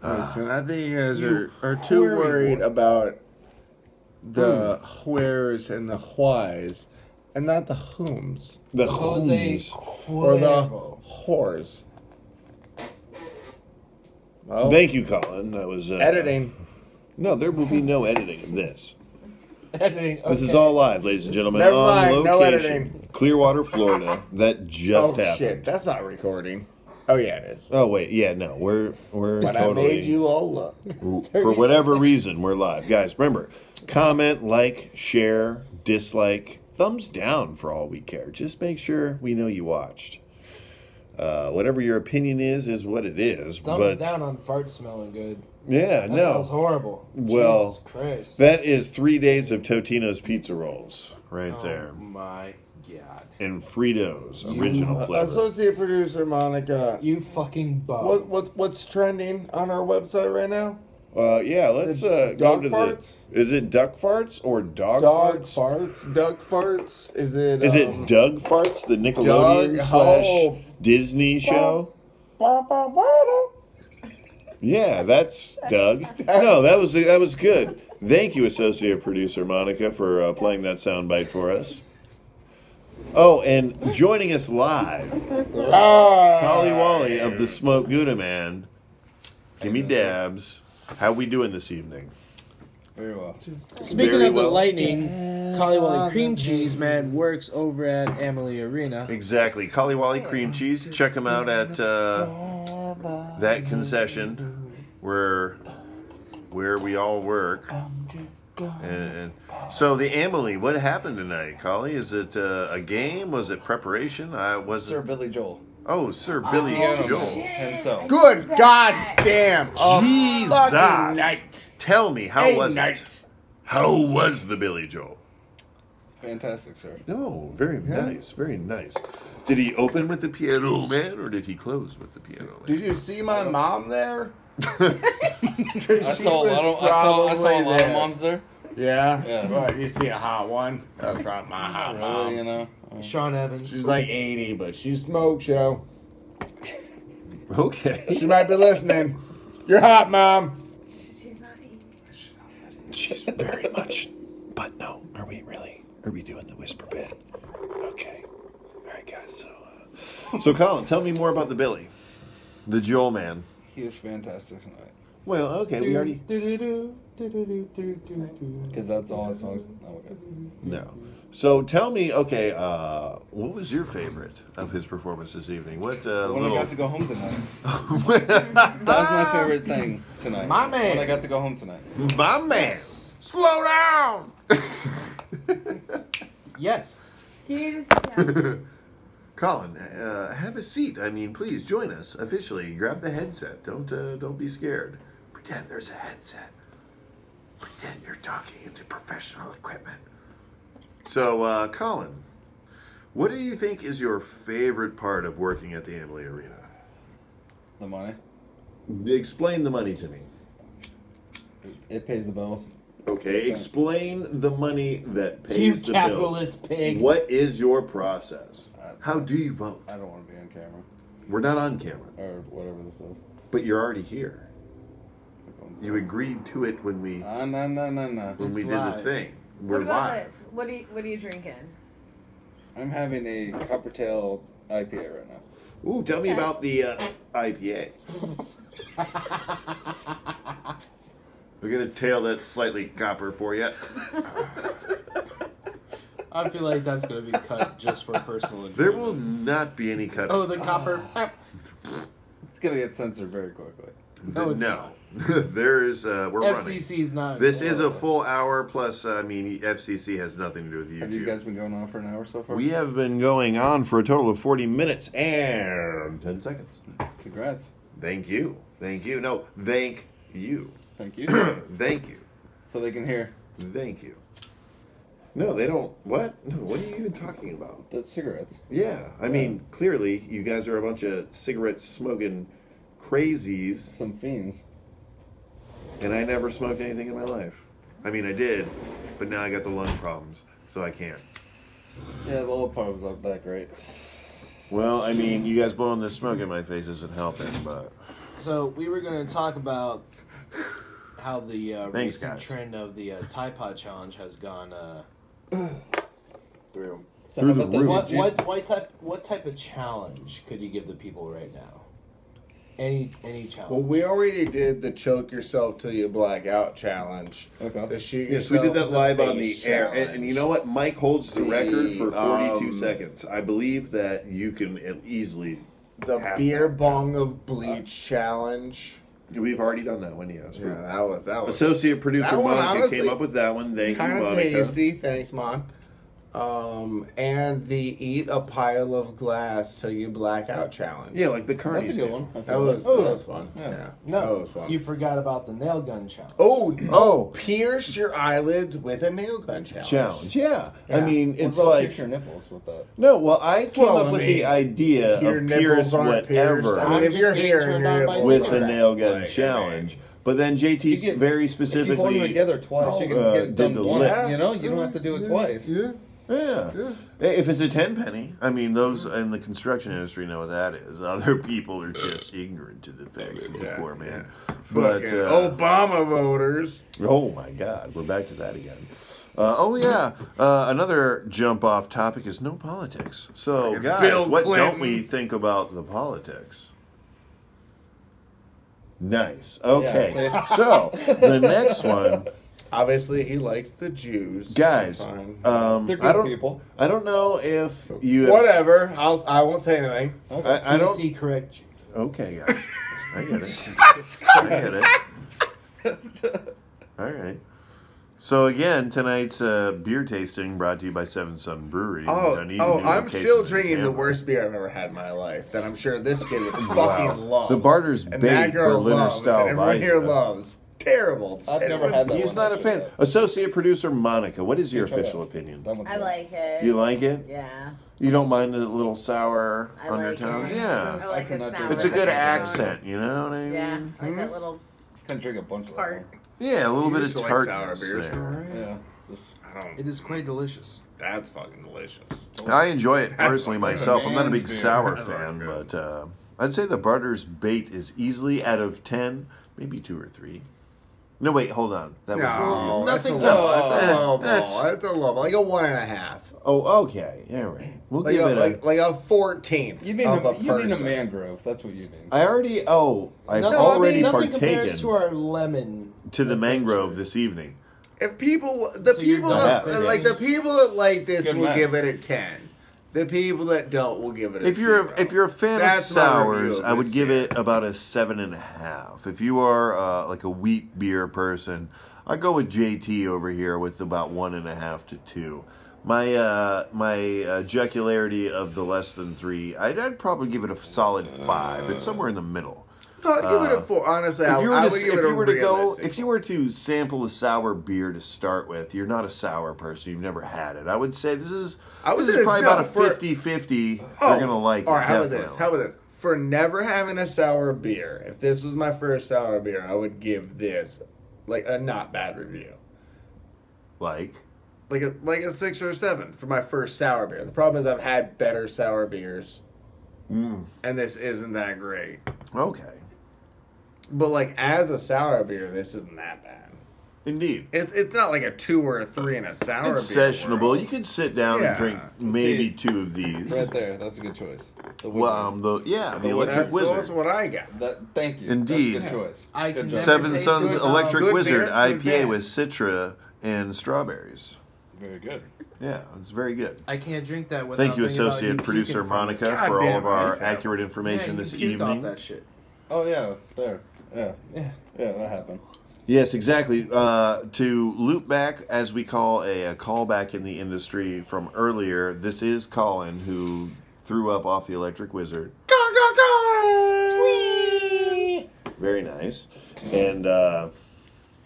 Listen, I think you guys are too whary worried boy. about the wheres and the whys, and not the whom's. The Jose whom's. Or the Cuervo. whores. Well, Thank you, Colin. That was editing. No, there will be no editing of this. Editing. This is okay. all live, ladies and gentlemen. Never on mind, location, no editing. Clearwater, Florida. That just Oh happened. shit, that's not recording. Oh yeah, it is. Oh wait, yeah, no, we're But totally I made you all look. for whatever 36. reason we're live, guys. Remember, comment, like, share, dislike, thumbs down for all we care. Just make sure we know you watched. Whatever your opinion is what it is. Thumbs but down on fart smelling good. yeah, That no. smells horrible. Well, Jesus Christ. That is 3 days of Totino's pizza rolls right there. Oh my god. And Fritos, original flavor. Associate producer Monica. You fucking bum. What's trending on our website right now? Yeah, let's go Dog to farts? Is it duck farts or dog Dog farts? farts, duck farts. Is it? Is it Doug Farts, the Nickelodeon slash oh. Disney show? Yeah, that's Doug. No, that was good. Thank you, associate producer Monica, for playing that soundbite for us. Oh, and joining us live, Collie Wally of the Smoke Gouda Man. Gimme dabs. How we doing this evening? Very well. Speaking Very of the well. lightning, Collie Cream Cheese Man works over at Amalie Arena. Exactly. Collie Wally Cream Cheese. Check them out at that concession where we all work. And so the Amalie, what happened tonight, Collie? Is it a game? Was it preparation? Sir Billy Joel. Oh, Sir Billy Joel. Himself. Good goddamn Jesus. fucking night. Tell me, how A was night. it? How was the Billy Joel? Fantastic, sir. No, very nice, very nice. Did he open with the piano man or did he close with the piano man? Did you see my mom there? I saw a lot of moms there. Yeah. Yeah. What, you see a hot one? That's probably my hot mom. Really, you know. Sean Evans. She's like 80, but she's smoke show. Okay. She might be listening. You're hot, mom. She's not eating. She's very much, but no. Are we doing the whisper bit? Okay. All right, guys. So Colin, tell me more about the Billy, the Joel man. He was fantastic tonight. Well, okay, we already Because that's all his songs. Oh, okay. no. So tell me, okay, what was your favorite of his performance this evening? What When I got to go home tonight. little That was my favorite thing tonight. My man. When I got to go home tonight. my man? Slow down. Yes. Do you need to sit down? Colin, have a seat. I mean, please join us officially. Grab the headset. Don't be scared. Pretend there's a headset. Pretend you're talking into professional equipment. So, Colin, what do you think is your favorite part of working at the Amalie Arena? The money. Explain the money to me. It pays the bills. Okay, explain the money that You pays the bills. capitalist pig. What is your process? How do you vote? I don't want to be on camera. We're not on camera, Or whatever this is. but you're already here. You agreed to it when we No. when we did the live. thing. What We're about live. this? What are you drinking? I'm having a Coppertail IPA right now. Ooh, tell me Okay. about the IPA. We're gonna tail that slightly copper for you. I feel like that's going to be cut just for personal enjoyment. There will not be any cut. Oh, the copper. It's gonna get censored very quickly. No, it's no. There's we're running. FCC's not. This is a full hour plus. I mean, FCC has nothing to do with YouTube. Have you guys been going on for an hour so far? We have been going on for a total of 40 minutes and 10 seconds. Congrats. Thank you. Thank you. No, thank you. Thank you. Thank you. So they can hear Thank you. No, they don't. What? No, what are you even talking about? the cigarettes. Yeah, I mean, clearly, you guys are a bunch of cigarette smoking crazies, Some fiends. and I never smoked anything in my life. I mean, I did, but now I got the lung problems, so I can't. Yeah, the old part was not that great. Well, I mean, you guys blowing this smoke in my face isn't helping, but So we were going to talk about how the Thanks, recent guys. trend of the Tide Pod Challenge has gone through. So Through how the about those roof. juice- What type of challenge could you give the people right now? Any challenge? Well, we already did the choke yourself till you black out challenge. Okay. The shoot yes, we yourself did that in the live on the face air, and challenge. you know what? Mike holds the record for 42 um, seconds. I believe that you can easily. The half beer that. bong of bleach challenge. We've already done that one, yes. Yeah, that was Associate producer That one, Monica honestly, came up with that one. Thank you, kind of Monica. tasty. Thanks, Mon. And the eat a pile of glass till you black out challenge. Yeah, like the Carney's. That's a good did. one. I That feel was, like. that was fun. Yeah. Yeah. no, That was fun. you forgot about the nail gun challenge. Oh, pierce your eyelids with a nail gun Challenge, yeah. I Yeah. mean, What it's about like pierce your nipples with that? no. Well, I came Well, up I with mean, the idea your of nipples pierce aren't pierced. whatever I mean, I'm if just you're getting here, turned your on by nipples with Look the at that. nail gun Like, challenge. But then JT You get- very If you hold them specifically, together twice, you can get it did done the once. lips. You know, you don't have to do it twice. Yeah. yeah. If it's a 10 penny, I mean, those in the construction industry know what that is. Other people are just ignorant to the facts of the Yeah, poor man. yeah. But Fucking Obama voters. oh my God, we're back to that again. Another jump off topic is no politics. So, guys, Bill what don't Clinton. we think about the politics? Nice. Okay. Yeah, So, the next one, Obviously, he likes the Jews. guys, Fine. They're I good don't, people. I don't know if you have, Whatever. I won't say anything. I don't. PC correct you. Okay, guys. I get it. I get it. All right. So again, tonight's beer tasting brought to you by Seven Sun Brewery. I'm still drinking the worst beer I've ever had in my life. That I'm sure this kid would fucking love. The Barter's and Bait that girl Berliner loves, Style and everyone here Weizen. loves. Terrible. I've never had that He's one, not a actually, fan. though. Associate producer Monica, what is your Try that. official opinion? That one's I good. like it. You like it? Yeah. You don't mind the little sour I like undertones? it. Yeah. I like I a cannot sour. drink It's a good undertone. accent, you know what I mean? Yeah, I like that little Can drink a bunch of that part. one. Yeah, a little You bit of used to like sour tartness beers, there. right? Yeah. Just I don't. It is quite delicious. That's fucking delicious. I enjoy it personally like myself. a I'm not a big man's beer. sour That's fan, not but I'd say the Barter's Bait is easily out of 10, maybe 2 or 3. No, wait, hold on. That was No, Nothing- that's a low. That's a Eh, low that's- ball. That's a low ball. Like a 1.5. Oh, okay. All right. We'll Like give a, it a. like a 14th you mean of a you mean a person. mangrove? That's what you mean. I've Nothing- already nothing compares partaken to our lemon. to the mangrove adventure. this evening. If people, the So you're people done that, with like this? the people that like this Good will man. give it a 10. The people that don't will give it a If you're 0. if you're a fan That's of my sours, review of I would this give beer. it about a 7.5. If you are like a wheat beer person, I go with JT over here with about 1.5 to 2. My jocularity of the less than 3, I'd probably give it a solid 5. It's somewhere in the middle. No, I'd give it a 4. Honestly, If you were I to, would if give it a you were to go, realistic if you were to sample a sour beer to start with, you're not a sour person. You've never had it. I would say this is probably about a 50-50. You're gonna like it. All right, how about definitely. this? How about this? For never having a sour beer, if this was my first sour beer, I would give this like a not bad review. Like a 6 or a 7 for my first sour beer. The problem is I've had better sour beers, and this isn't that great. Okay. But like as a sour beer, this isn't that bad. Indeed. It's not like a 2 or a 3 in a sour It's beer. sessionable. world. You could sit down and drink maybe 2 of these. Right there, that's a good choice. The Well, Wizard. the Electric That's Wizard. what I got. Thank you. Indeed. That's a good choice. I Good can job. Seven Taste Sons good, Electric good Wizard beer, good IPA beer. with Citra and strawberries. Very good. Yeah, it's very good. I can't drink that without Thank you, thinking about Associate you Producer puking from it. Monica, God for all damn of it, our that's terrible. accurate information Yeah, this you puked off evening. that shit. Oh yeah, there. Yeah. Yeah. Yeah, that happened. Yes, exactly. To loop back, as we call a callback in the industry from earlier, this is Colin who threw up off the Electric Wizard. Sweet! Very nice. And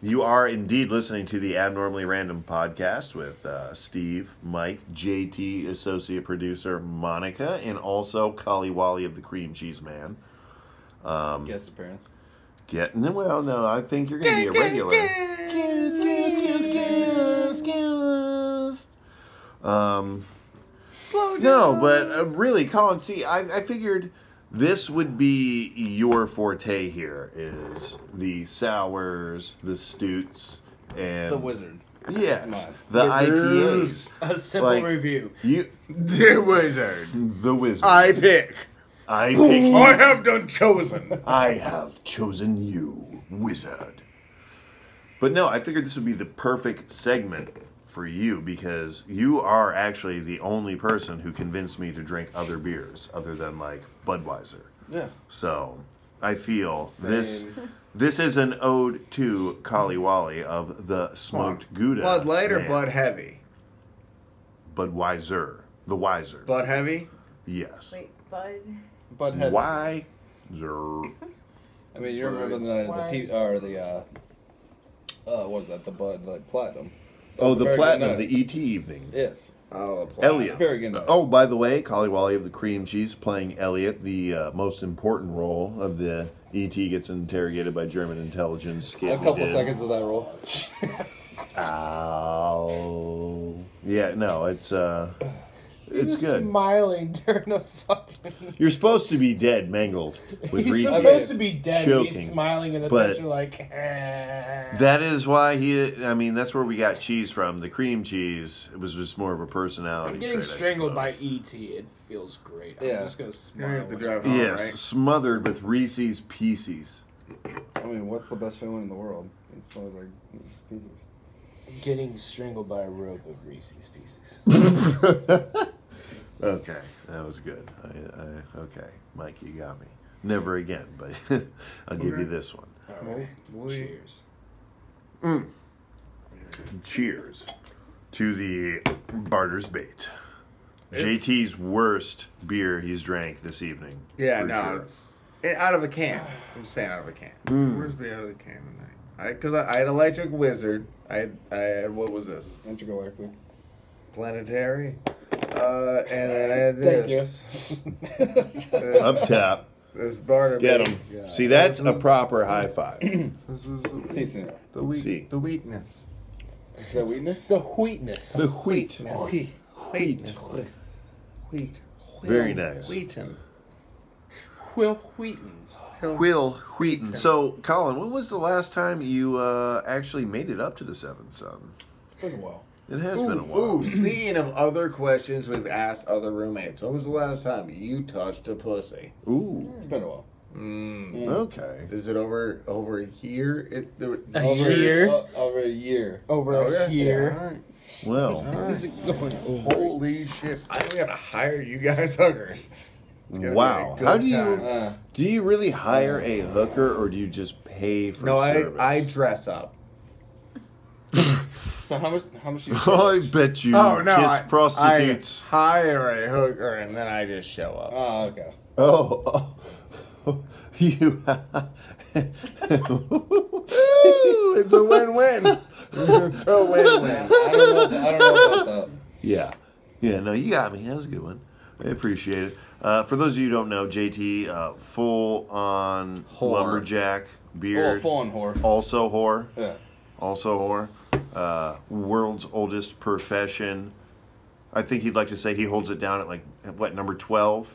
you are indeed listening to the Abnormally Random podcast with Steve, Mike, JT, Associate Producer Monica, and also Collie Wally of the Cream Cheese Man. Guest appearance. Well, no, I think you're going to be a regular. No, but really, Colin, see, I figured this would be your forte here, is the sours, the stouts, and... The Wizard. Yeah, That's mine. the IPAs. A simple Like, review. The Wizard. The Wizard. I pick. I pick you. I have done chosen. I have chosen you, Wizard. But no, I figured this would be the perfect segment for you because you are actually the only person who convinced me to drink other beers other than like Budweiser. Yeah. So I feel this is an ode to Collie Wally of the Smoked Gouda. Bud Light or Man. Bud Heavy? Budweiser. The Wiser. Bud Heavy? Yes. Wait, Bud. Butthead. Wiser. I mean, you remember the night of the what was that? The Bud Light Platinum. That Oh, was a the very good Platinum, night. the ET evening. Yes. Oh, the Elliot. Very good night. Oh, by the way, Collie Wally of the Cream Cheese playing Elliot, the most important role of the E.T. gets interrogated by German intelligence. A couple seconds of that roll. Ow. Yeah, no, it's good. Smiling during a fucking. You're supposed to be dead, mangled with He's Reese's. supposed to be dead. choking, He's smiling in the but picture like. That is why that's where we got cheese from. The cream cheese, it was just more of a personality I'm getting trait, I strangled by suppose. E.T. It feels great. Yeah. I'm just gonna You smile. have to when drive I- home, Yes, right? smothered with Reese's Pieces. I mean, what's the best feeling in the world? It's smells like pieces. Getting strangled by a rope of Reese's Pieces. Okay, that was good. Okay, Mike, you got me. Never again, but I'll give you this one. All right. Cheers. Cheers to the Barter's Bait. JT's worst beer he's drank this evening. Yeah, for no, sure. it's out of a can. I'm saying out of a can. Where's the out of the can tonight? Because I had Electric Wizard. I had what was this? Intergalactic. Planetary. And then I had this. Up top. This barter. Get bait. him. Yeah. See, that's a proper high five. This was Season. the wheat. See. The wheatness. Is that weakness? The wheatness. The wheat. Wheat. Wheat. Very nice. Wheaton. Will Wheaton. Will Wheaton. So, Colin, when was the last time you actually made it up to the Seventh Son? It's been a while. It has been a while. Ooh, speaking of other questions we've asked other roommates, when was the last time you touched a pussy? Ooh. It's been a while. Okay. Is it over a year? A year? Over a year. Over a year. All right. Well, Is it going over? Holy shit! I'm gonna hire you guys hookers. It's gonna be wow. a good How do time. you really hire a hooker or do you just pay for No, service? I dress up. So how much do you I bet you kiss prostitutes. I hire a hooker and then I just show up. Oh, okay. Oh, you. Ooh, it's a win-win. It's a win-win. I don't know about that. Yeah. Yeah, no, you got me. That was a good one. I appreciate it. For those of you who don't know, JT, full-on Whore. lumberjack, beard. Oh, full on whore. Also whore. Yeah. Also whore. world's oldest profession. I think he'd like to say he holds it down at like what, number 12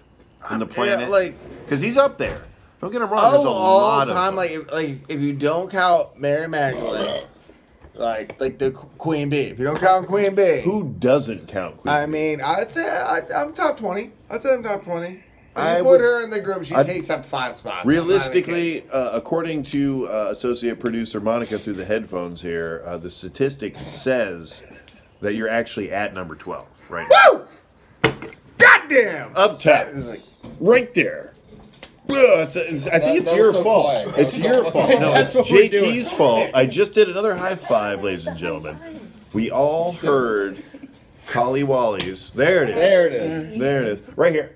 in the planet? Yeah, because he's up there. Don't get him wrong. There's a all lot the time. of them. If you don't count Mary Magdalene, like the Queen Bee. If you don't count Queen Bee, Who doesn't count Queen I Bee? mean, I'd say I'm top 20. I'd say I'm top 20. I You would- put her in the group, she I'd- takes up 5 spots. Realistically, according to associate producer Monica through the headphones here, the statistic says that you're actually at number 12 right now. Woo! Goddamn! Up top. Right there. Ugh, I think it's your fault. It's your fault. No, it's That's what we're doing. JT's fault. I just did another high five, ladies and gentlemen. We all heard Collie Wally's. There it is. There it is. There it is. Right here.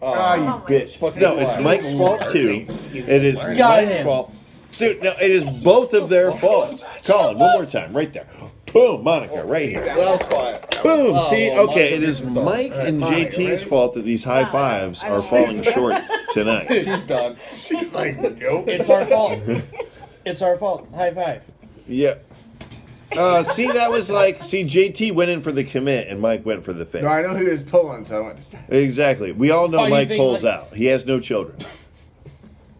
Ah, you bitch. Fucking No, it's lie. Mike's fault too. It is Got Mike's him. fault. Dude, no, it is both of their faults. Colin, one more time, right there. Boom, Monica, right here. That was quiet. Boom. Oh, See, well, okay, Monica it is did the Mike and Monica, JT's ready? fault that these high fives are falling short tonight. She's done. She's like, nope. It's our fault. It's our fault. High five. Yeah. See, that was like, JT went in for the commit and Mike went for the fake. No, I know who is pulling, so I went to Exactly. We all know Oh, you Mike think pulls like- out. He has no children.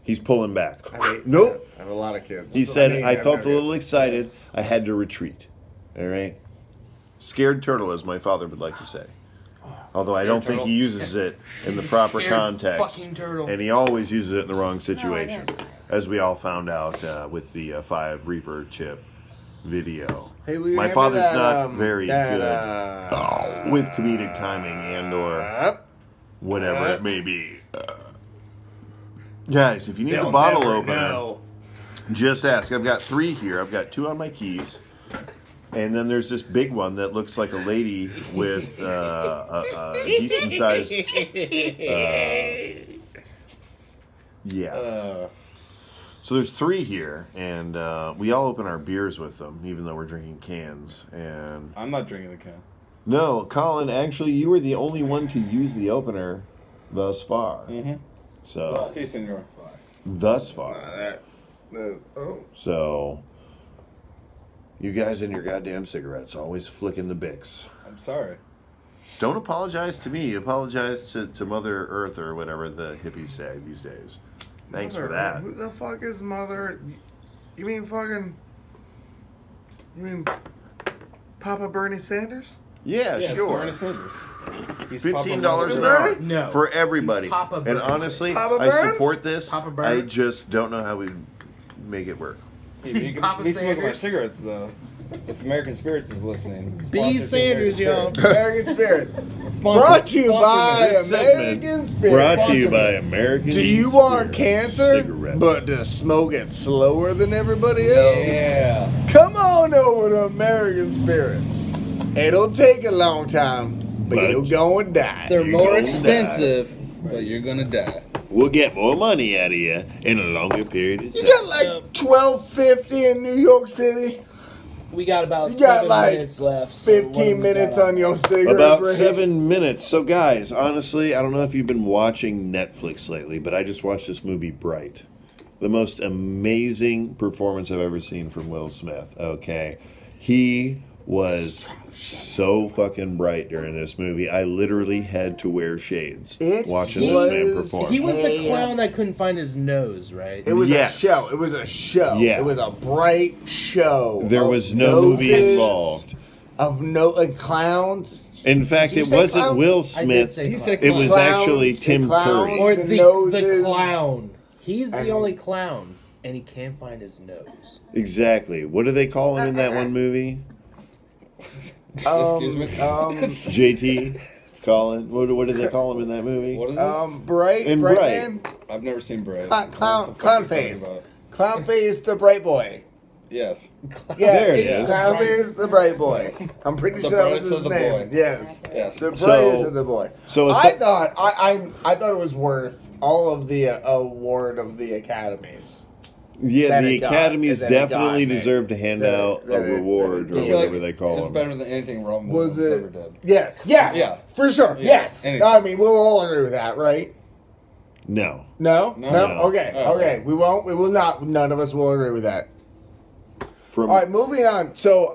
He's pulling back. Nope. I have a lot of kids. He said, mean, I have felt no a little kids. excited. I had to retreat. All right? Scared turtle, as my father would like to say. Although I don't think he uses it in the proper Scared context. fucking turtle. And he always uses it in the wrong situation. didn't. As we all found out with the 5 Reaper chip video. Hey, will you My hand me father's that, not very that, good with comedic timing and or whatever it may be. Guys, if you need the bottle opener, just ask. I've got 3 here. I've got 2 on my keys. And then there's this big one that looks like a lady with a decent sized. So there's 3 here, and we all open our beers with them, even though we're drinking cans. And I'm not drinking the can. no, Colin, actually, you were the only one to use the opener thus far. Mm-hmm. So Si, senor. thus far. So you guys and your goddamn cigarettes, always flicking the Bics. I'm sorry. Don't apologize to me. Apologize to Mother Earth or whatever the hippies say these days. Thanks for that. Who the fuck is Mother? You mean fucking? You mean Papa Bernie Sanders? Yeah, Yeah, sure. it's Bernie Sanders. He's $15 Papa an Bernie. hour No. for everybody. He's Papa And Burns. honestly, Papa I Burns? support this. Papa I Burns? just don't know how we make it work. See, you can Papa be smoking my Sanders. cigarettes though. If American Spirits is listening. B. Sanders, y'all. American Spirits. Sponsor- Brought to you sponsor by This segment American Spirits. Brought to you by American. Do you want Spirits cancer, cigarettes. but to smoke it slower than everybody else? Yeah. Come on over to American Spirits. It'll take a long time, but But you're going to die. They're You more gonna expensive, but you're gonna die. We'll get more money out of you in a longer period of You time. got like $12.50 in New York City. We got about You got 7 like minutes left. so what 15 have we minutes got on your cigarette About break. 7 minutes. So, guys, honestly, I don't know if you've been watching Netflix lately, but I just watched this movie, Bright. The most amazing performance I've ever seen from Will Smith. Okay. He was so fucking bright during this movie. I literally had to wear shades It watching this man was- perform. He was the Hey, clown that couldn't find his nose, right? It was Yes. a show. It was a show. Yeah. It was a bright show. There of was no movie noses, involved. Of no clowns. In fact, Did you it say wasn't clown? Will I did Smith. say He clown. said It was Clowns actually and Tim clowns. Curry. Or and the noses. clown. He's the And- only clown, and he can't find his nose. Exactly. What do they call him in that one movie? Excuse me? JT? Colin? What do they call him in that movie? What is this? Bright. In Bright Bright. Man. I've never seen Brave. Clown face. Clown face, the bright boy. Yes. Yeah, There it it's is. Clown face, the bright boy. I'm pretty The sure that was brightest his of the name. boy. Yes. Yes. The So- brightest of the boy. so I thought I thought it was worth all of the award of the academies. Yeah, that the it got, academies and that it definitely got, deserve to hand that it- out that a it- reward that or it- I feel whatever like they call it's them. better than anything Robin Was Williams it? ever did. Yes. Yes. Yeah. For sure. Yeah. Yes. Anything. I mean, we'll all agree with that, right? No. No. No. No. No. Okay. Oh. Okay. We won't. We will not. None of us will agree with that. All right, moving on. So,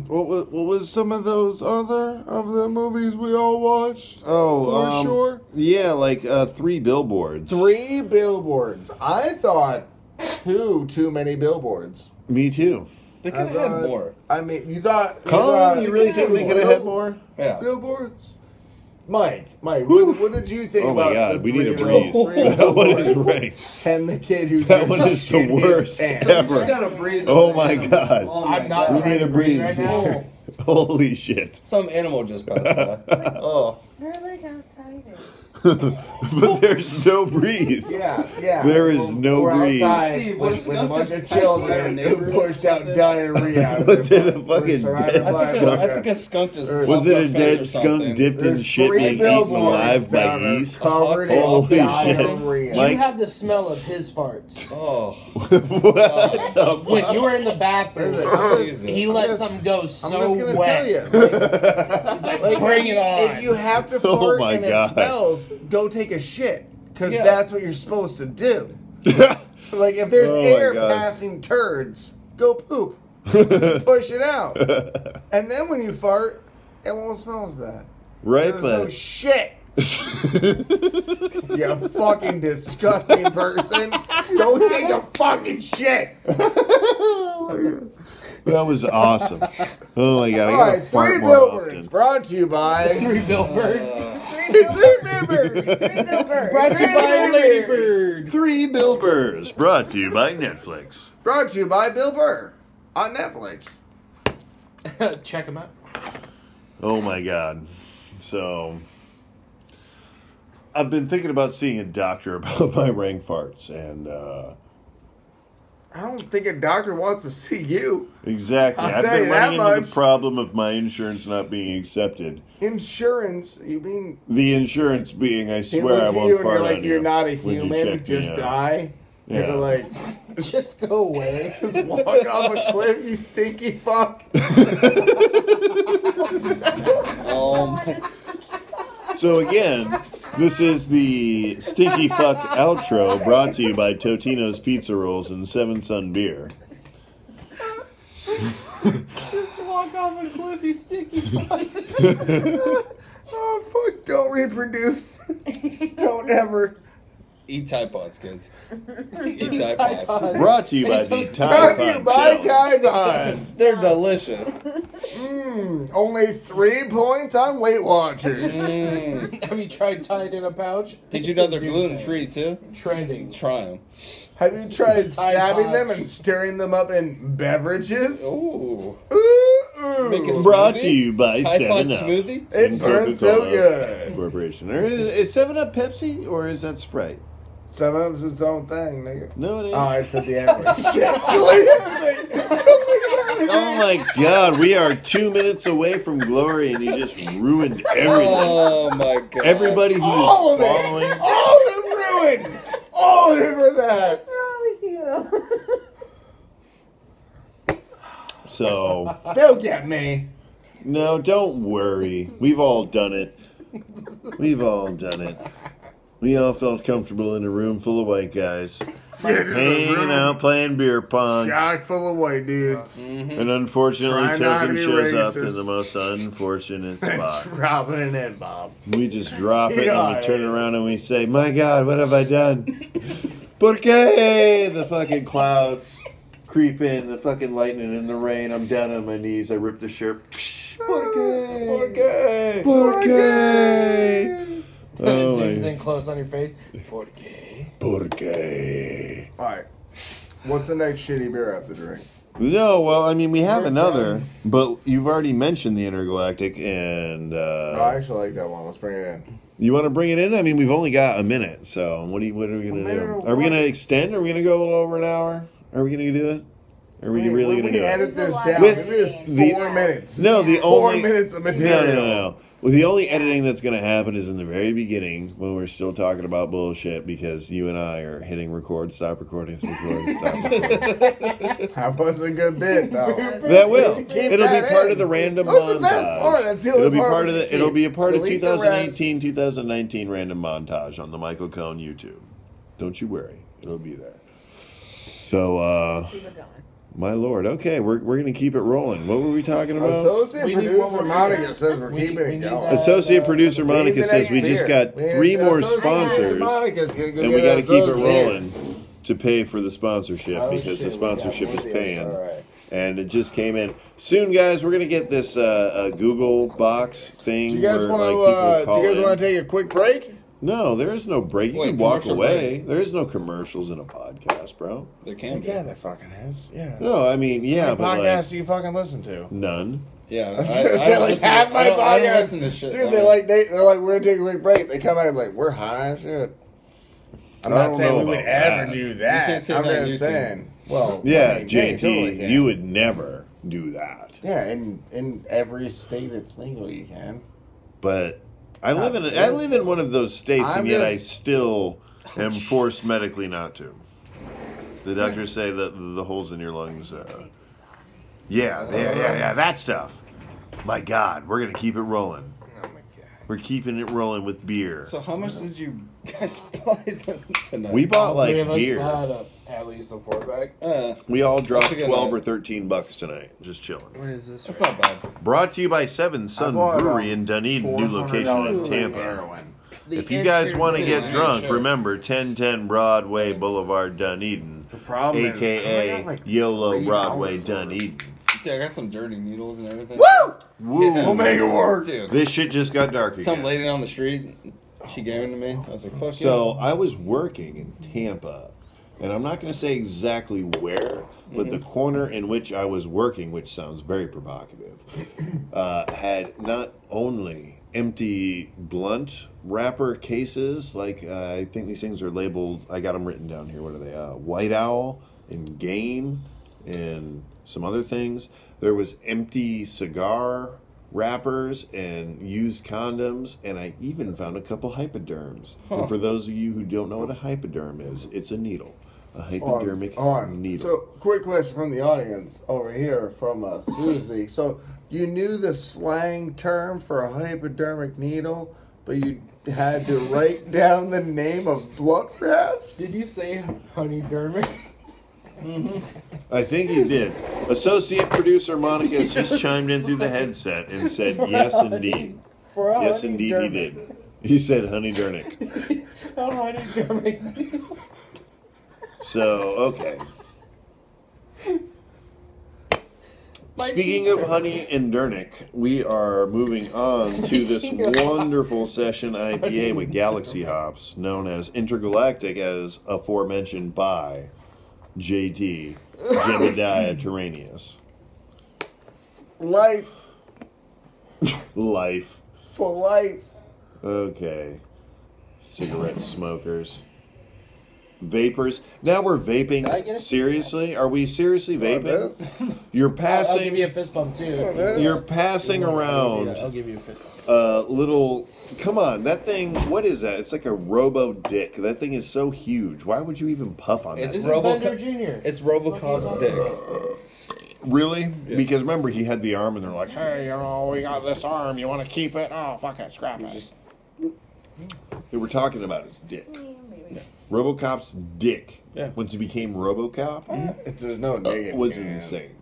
what was some of those other of the movies we all watched? For sure. Yeah, like 3 billboards. 3 billboards. I thought too many billboards. Me too. They could have had more. I mean, you thought... Colin, you really think we could have had more? Yeah. Billboards? Mike, what did you think about my God, the we need a 3 breeze. That one is right. And the kid who That one is the worst ever. Just got a breeze. Oh my God. Oh my I'm not God. We need a breeze right now. here. Holy shit. Some animal just passed by. Oh. We're like outside. But there's no breeze. Yeah. There is no We're breeze. outside Steve, with, what with a skunk bunch just of passed by children our who neighborhood pushed or out something? diarrhea. Was it a We're fucking surrounded dead by skunk? I think a skunk just Was Was jumped it a a fence dead or skunk something. dipped in There's shit 3 being eaten billboards alive that by are geese? covered in Holy shit. diarrhea. Like- You have the smell of his farts. Oh. What the When fuck? you were in the bathroom, Jesus. he let I'm just- something go I'm so just gonna wet. tell you. He's like, bring it on. If you have to Oh fart my and God. it smells, go take a shit. Because Yeah. that's what you're supposed to do. Like, if there's Oh my air God. passing turds, go poop. Push it out. And then when you fart, it won't smell as bad. Right, There's no but shit. You fucking disgusting person. Go take a fucking shit. that was awesome. Oh my God, I All gotta right, fart 3 more billboards often. brought to you by... 3 billboards. 3 billboards. 3 billboards. Brought to you by Lady Bird. 3 billboards brought to you by Netflix. Brought to you by Bill Burr on Netflix. Check him out. Oh my God. So, I've been thinking about seeing a doctor about my rank farts, and I don't think a doctor wants to see you. exactly. I'll I've tell been you that running into much. the problem of my insurance not being accepted. Insurance, you mean The insurance being, I they swear look I to won't you and fart you're like, on you're you not a when you human, check me just out. die. Yeah. They're like, Just go away. just walk off a cliff, you stinky fuck. So again, this is the Stinky Fuck outro brought to you by Totino's Pizza Rolls and Seven Sun Beer. Just walk off a cliff, you sticky fuck. Oh, fuck, don't reproduce. Don't ever. Eat Tide Pods, kids. Eat Eat Tide Tide Pods. Pods. Brought to you by the Toast- Tide Brought to you Pod by Challenge. Tide Pods. They're delicious. Only 3 points on Weight Watchers. Have you tried Tide in a pouch? Did you It's know a they're new gluten thing. free too? Trending. Try them. Have you tried Tide stabbing them Pods. and stirring them up in beverages? Ooh. Ooh. Make a Brought smoothie? to you by Tide Pod 7 Up. smoothie? It and burns so Coca-Cola good. Corporation. Or is 7 Up Pepsi or is that Sprite? 7-Up's its own thing, nigga. No, it ain't. Oh, I said the end. Shit. Oh my God, we are 2 minutes away from glory, and you just ruined everything. Oh my god. Everybody who's All of it. following. All of it ruined. All of it for that. What's wrong with you? So, They'll get me. no, don't worry. We've all done it. We've all done it. We all felt comfortable in a room full of white guys, hanging out, playing beer pong. Chock full of white dudes. And unfortunately, Try not to Token be shows up racist. in the most unfortunate spot. Dropping it in, Bob. We just drop it and Yeah, we turn it is. around and we say, "My God, what have I done?" Por qué? The fucking clouds creep in, the fucking lightning and the rain. I'm down on my knees. I rip the shirt. Por qué? Por qué? Por qué? It Oh zooms my. in close on your face. Porque. Por qué? Alright. What's the next shitty beer I have to drink? No, well, I mean, we have We're another, done. but you've already mentioned the Intergalactic, and I actually like that one. Let's bring it in. you want to bring it in? I mean, we've only got a minute, so what are we gonna minute do? or Are we what? gonna extend? Are we gonna go a little over an hour? Are we gonna do it? Are we really when gonna we do it? edit this down, With maybe it's the- 4 minutes. No, the 4 only minutes of no, material. no. Well, the only editing that's going to happen is in the very beginning when we're still talking about bullshit because you and I are hitting record, stop recording, record, stop recording. That was a good bit, though. That will. Keep It'll be that part in. of the random That's montage. the best part. That's the only It'll be part part we of the. can It'll keep. be a part of Delete the rest. 2018, 2019 random montage on the Michael Cohn YouTube. Don't you worry, it'll be there. So Keep it going. My lord. Okay, we're going to keep it rolling. What were we talking about? Associate We need producer one more Monica beer. says we're We keeping need it going. that. Associate producer We need Monica the says next we just beer. got We need 3 more Associate producer sponsors, Monica's gonna go and get we got to us keep it those beers. rolling to pay for the sponsorship Oh, because the shit, we sponsorship got is more beers, paying. all right. And it just came in. Soon, guys, we're going to get this Google box thing Do you guys where want like, to? people call Do you guys in. want to take a quick break? No, there is no break. You Wait, can walk commercial away. break. There is no commercials in a podcast, bro. There can be. Yeah, there fucking is. Yeah. No, I mean, yeah, How but many podcasts like do you fucking listen to? none. Yeah, I was gonna say, like, half my I don't podcasts, listen to shit. dude. They're like, we're gonna take a quick break. They come out like, we're high and shit. I'm I not don't saying know we would about ever that. do that. can't say I'm that on just YouTube. saying. Well, Yeah, I mean, JT, totally can. you would never do that. Yeah, in every state it's legal, you can. But I live in Not I this. live in one of those states, I'm and yet I just- still am forced medically not to. The doctors say that the holes in your lungs. Yeah, that stuff. My God, we're gonna keep it rolling. Oh my god. We're keeping it rolling with beer. So how much did you guys buy tonight? We bought All like three of us beer. had at least a 4-pack. We all dropped That's a good 12 night. or $13 tonight, just chilling. What is this? That's not bad. Brought to you by Seven Sun bought, Brewery in Dunedin, new location in $400 Tampa. heroin. If you guys want to Yeah, get yeah, drunk, sure. remember 1010 Broadway Boulevard, Dunedin, The problem is, I aka got like YOLO $3 Broadway, for it. Dunedin. Dude, I got some dirty needles and everything. Woo! Woo! Yeah. We'll make it work. Dude, This shit just got dark again. some lady on the street, she gave them to me. I was like, fuck So I was working in Tampa, and I'm not going to say exactly where, but the corner in which I was working, which sounds very provocative, had not only empty blunt wrapper cases, like I think these things are labeled, I got them written down here, what are they? White Owl and Game and some other things. There was empty cigar wrappers and used condoms, and I even found a couple hypoderms. And for those of you who don't know what a hypoderm is, it's a needle, a hypodermic needle. So, quick question from the audience over here from Susie. So, you knew the slang term for a hypodermic needle, but you had to write down the name of blunt wraps? Did you say honey dermic? I think he did. Associate producer Monica has just chimed in through the headset and said, yes, indeed. For a Yes, honey indeed, he dermic. did. He said honey durnick. A honey dermic. So, okay. Speaking of honey and Durnick, we are moving on to this wonderful session IPA with Galaxy hops, known as Intergalactic, as aforementioned by JT, Jebediah Terranius. Life Life. for life. Okay. Cigarette smokers. Vapors. Now we're Can I get vaping. a- Seriously? Are we seriously vaping? This? You're I'll give passing. you a fist bump too. this? You're passing I'll around give you a fist bump. little. Come on, that thing. What is that? It's like a robo dick. That thing is so huge. Why would you even puff on It's that? This is Robo- Bender Jr. It's Robocop's dick. Really? Because remember, he had the arm, and they're like, "Hey, you know, we got this arm. You want to keep it? Oh, fuck it, scrap it." They were talking about his dick. RoboCop's dick. Yeah. Once he became RoboCop, There's no digging. was man. insane.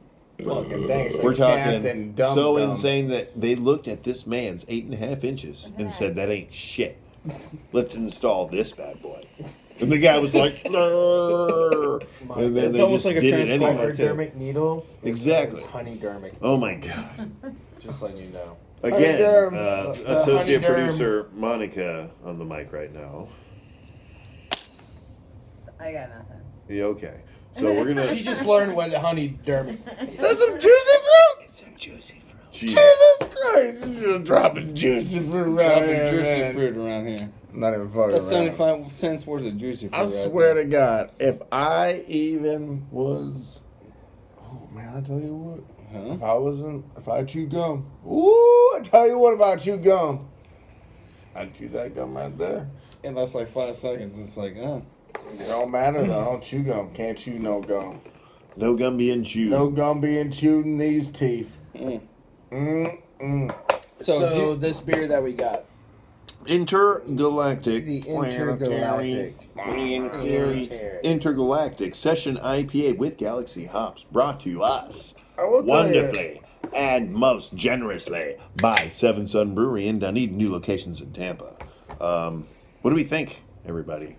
Fucking thanks. We're Captain talking Dum so Dum. insane that they looked at this man's 8.5 inches and said, "That ain't shit. Let's install this bad boy." And the guy was like, "Grrr." And then It's they almost just like a did it anyway. transformer. Hypodermic needle. Exactly. Honey dermic. Oh my god! Just letting you know. Again, Honeyderm. associate Honeyderm. producer Monica on the mic right now. I got nothing. Yeah, okay. So we're gonna. She just learned what honey dermic. That's some juicy fruit. Some juicy fruit. Jeez. Jesus Christ! You're just dropping juicy fruit right Dropping here, juicy man. fruit around here. Not even fucking That's around. 75 cents worth of juicy fruit. I swear to God, if I even was, oh man, I tell you what, if I chewed gum, ooh, I tell you what, if I chewed gum, I'd chew that gum right there. And that's like 5 seconds. It's like, It don't matter though. I don't chew gum. Can't chew no gum. No gum being chewed. No gum being chewed in these teeth. mm. Mm-mm. So, So, this beer that we got, Intergalactic. The intergalactic. Intergalactic Session IPA with Galaxy hops, brought to us I will tell wonderfully and most generously by Seven Sun Brewery in Dunedin, new locations in Tampa. What do we think, everybody?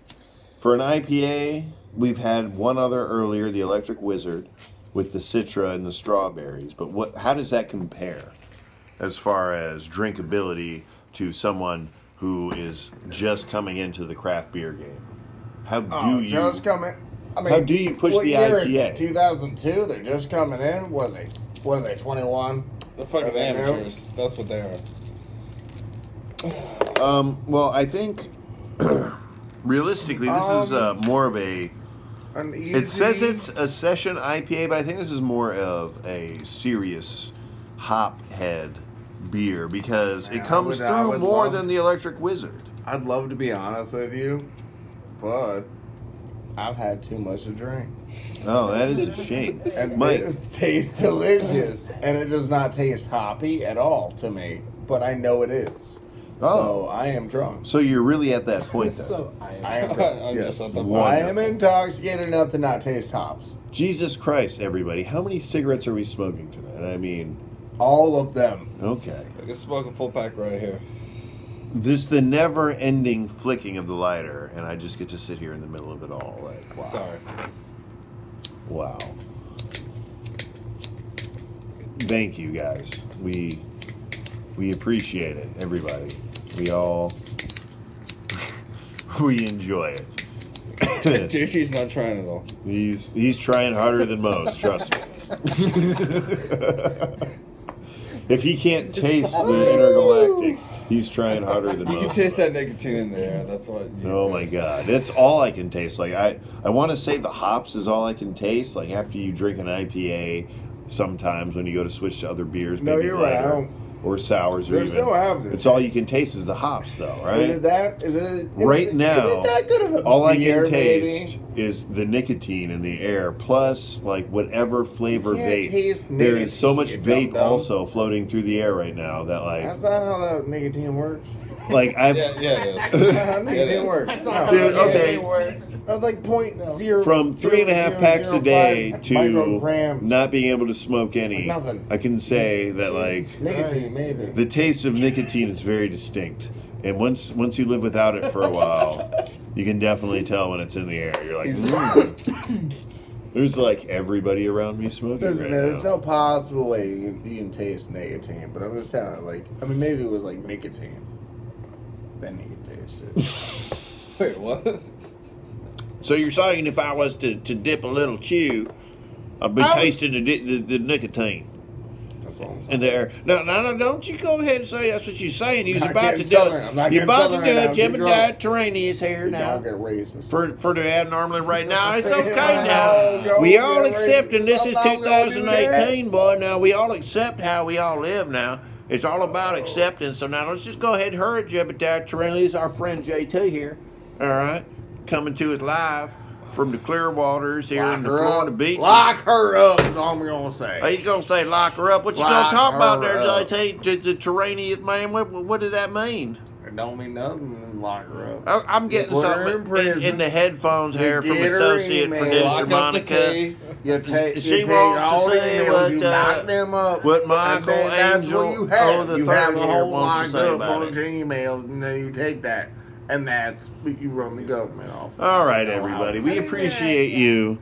For an IPA, we've had one other earlier, the Electric Wizard, with the Citra and the strawberries. But how does that compare as far as drinkability to someone who is just coming into the craft beer game? How do you just coming? I mean, how do you push what the year is IPA? it? 2002. They're just coming in. What are they? 21. They're fucking Are they new? amateurs. That's what they are. Well, I think realistically, this is more of a. An easy, It says it's a session IPA, but I think this is more of a serious hop head beer because it comes I through would more love- than the Electric Wizard. I'd love to be honest with you, but I've had too much to drink. Oh, that is a shame. And Mike, it tastes delicious, and it does not taste hoppy at all to me. But I know it is. So I am drunk. so you're really at that point, though. So I am drunk. I'm Yes. just at the I am Wonderful. intoxicated enough to not taste hops. Jesus Christ, everybody! How many cigarettes are we smoking tonight? I mean, All of them. okay. I can smoke a full pack right here. There's the never-ending flicking of the lighter, and I just get to sit here in the middle of it all. Like, wow. Sorry. Wow. Thank you, guys. We appreciate it, everybody. We all we enjoy it. JC's not trying at all. He's trying harder than most. Trust me. If he can't taste the intergalactic, he's trying harder than You most. can taste that nicotine in the air. That's what. You Oh my taste. god, that's all I can taste. Like I want to say the hops is all I can taste. Like after you drink an IPA, sometimes when you go to switch to other beers, No, maybe you're right. I lighter, don't. or sours, or There's even. no aftertaste. It's all you can taste is the hops, though, right? Is it that? Is it Right now, Is it that good of a all I beer, can taste maybe? is the nicotine in the air, plus like whatever flavor You can't vape. taste There is so much nicotine, you vape dum-dum. also floating through the air right now that That's not how that nicotine works. like I've Yeah, it That's is. not how nicotine is. works. That's No. not how Dude, it okay. works. That's like .0 from 3.5 packs a day to micrograms. not being able to smoke any. Nothing. I can say that like Nicotine, maybe. the taste of nicotine is very distinct, and once you live without it for a while, you can definitely tell when it's in the air. You're like, there's like everybody around me smoking right There's now. no possible way you can taste nicotine, but I'm just saying, like, I mean, maybe it was like nicotine. Then you can taste it. Wait, what? So you're saying if I was to dip a little chew, I'd be tasting the nicotine That's all I'm saying. in the air. No, don't you go ahead and say that's what you're saying. You're I'm not about to getting do Southern. I'm it. not You're getting about to Southern do right now. it. I'm too Jebediah Terrain is here now. Don't get racist. For the abnormally right now, it's okay No, now. don't We get all accept, and this racist. is I'm not gonna do 2018, boy. Now we all accept how we all live now. It's all about acceptance. So now let's just go ahead and hurry, Jebediah Terrain. This is our friend JT here. All right, coming to us live from the clear waters here in the Florida beach. Lock her up is all I'm gonna say. Oh, he's gonna say lock her up. What you Lock gonna talk about her there, up. JT? The terraneous man. What did that mean? It don't mean nothing. Lock her up. I'm getting Put her in something prison. in the headphones here from Get her associate email. producer Lock up the Monica. key. You take She wants to all the say emails, what, you knock them up. what and Michael then that's Angel what you have. or the you third have a here whole wants to locked say up about bunch it. of emails, and then you take that, and that's you run the government off. All right, I don't know how- everybody. We appreciate you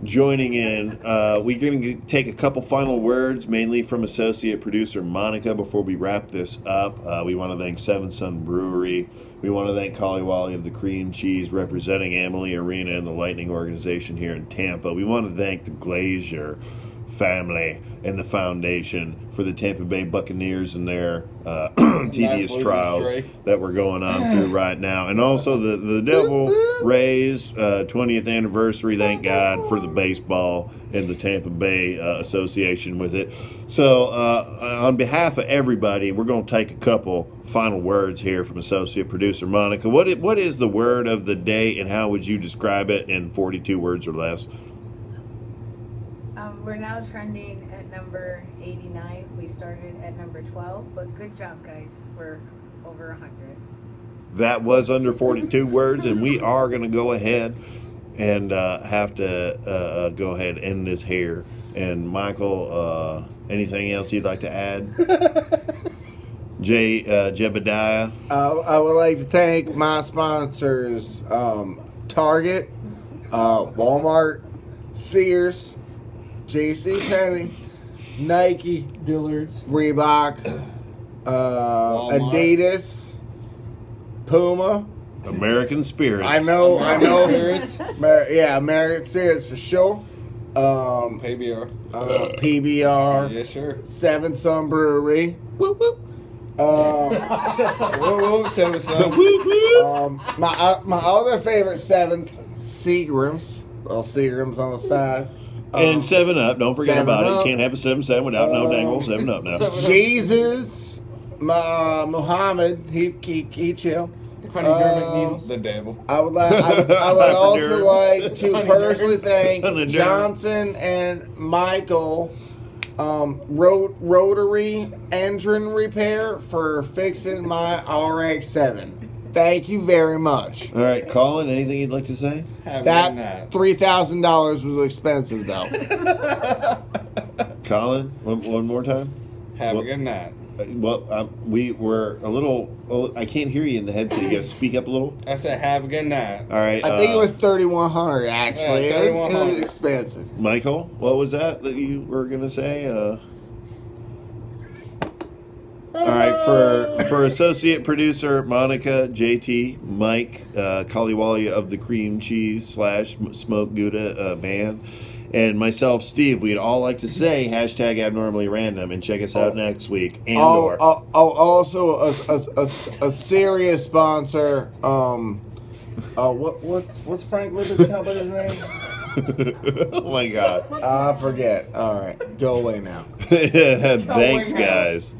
joining in. We're going to take a couple final words, mainly from associate producer Monica, before we wrap this up. We want to thank Seven Sun Brewery. We want to thank Collie Wally of the Cream Cheese, representing Emily Arena and the Lightning organization here in Tampa. We want to thank the Glazier family and the foundation for the Tampa Bay Buccaneers and their tedious losing trials streak. that we're going on through right now. And also the Devil Rays 20th anniversary. Thank God for the baseball and the Tampa Bay association with it. So on behalf of everybody, we're going to take a couple final words here from associate producer Monica. What is the word of the day, and how would you describe it in 42 words or less? We're now trending at number 89. We started at number 12, but good job, guys. We're over 100. that was under 42 words, and we are going to go ahead and have to go ahead and end this here. And Michael, anything else you'd like to add? Jebediah? I would like to thank my sponsors, Target, Walmart, Sears, JCPenney, Nike, Dillard's, Reebok, Adidas, Puma. American Spirits. I know. Spirits, Yeah, American Spirits for sure. PBR. PBR. Yes, sir. Seven Sun Brewery. Whoop whoop. Whoa, 7 Sun. My other favorite, Seventh, Seagrams. Little Seagrams on the side. And 7-Up. Don't forget 7 about it. Up. You can't have a 7-7 without no dang old 7-Up now. Jesus, Muhammad, he chill. Honeydermic needles. The devil. I would also like to personally thank Honeydermic. Johnson and Michael, Rotary Engine Repair, for fixing my RX-7. Thank you very much. All right, Colin, anything you'd like to say? Have a good That night. $3,000 was expensive though. Colin, one more time? Have a good night. Well, we were a little. Oh, I can't hear you in the headset. You got to speak up a little. I said have a good night. All right. I think it was $3,100 actually. Yeah, It was $3,100. expensive. Michael. What was that you were gonna say? All right, for associate producer Monica, JT, Mike, Kaliwali of the Cream Cheese / Smoke Gouda band, and myself, Steve, we'd all like to say #abnormally random and check us out next week. Andor. Also a serious sponsor. What's Frank Lipper's company's name? Oh my God. I forget. All right, go away now. Thanks, guys.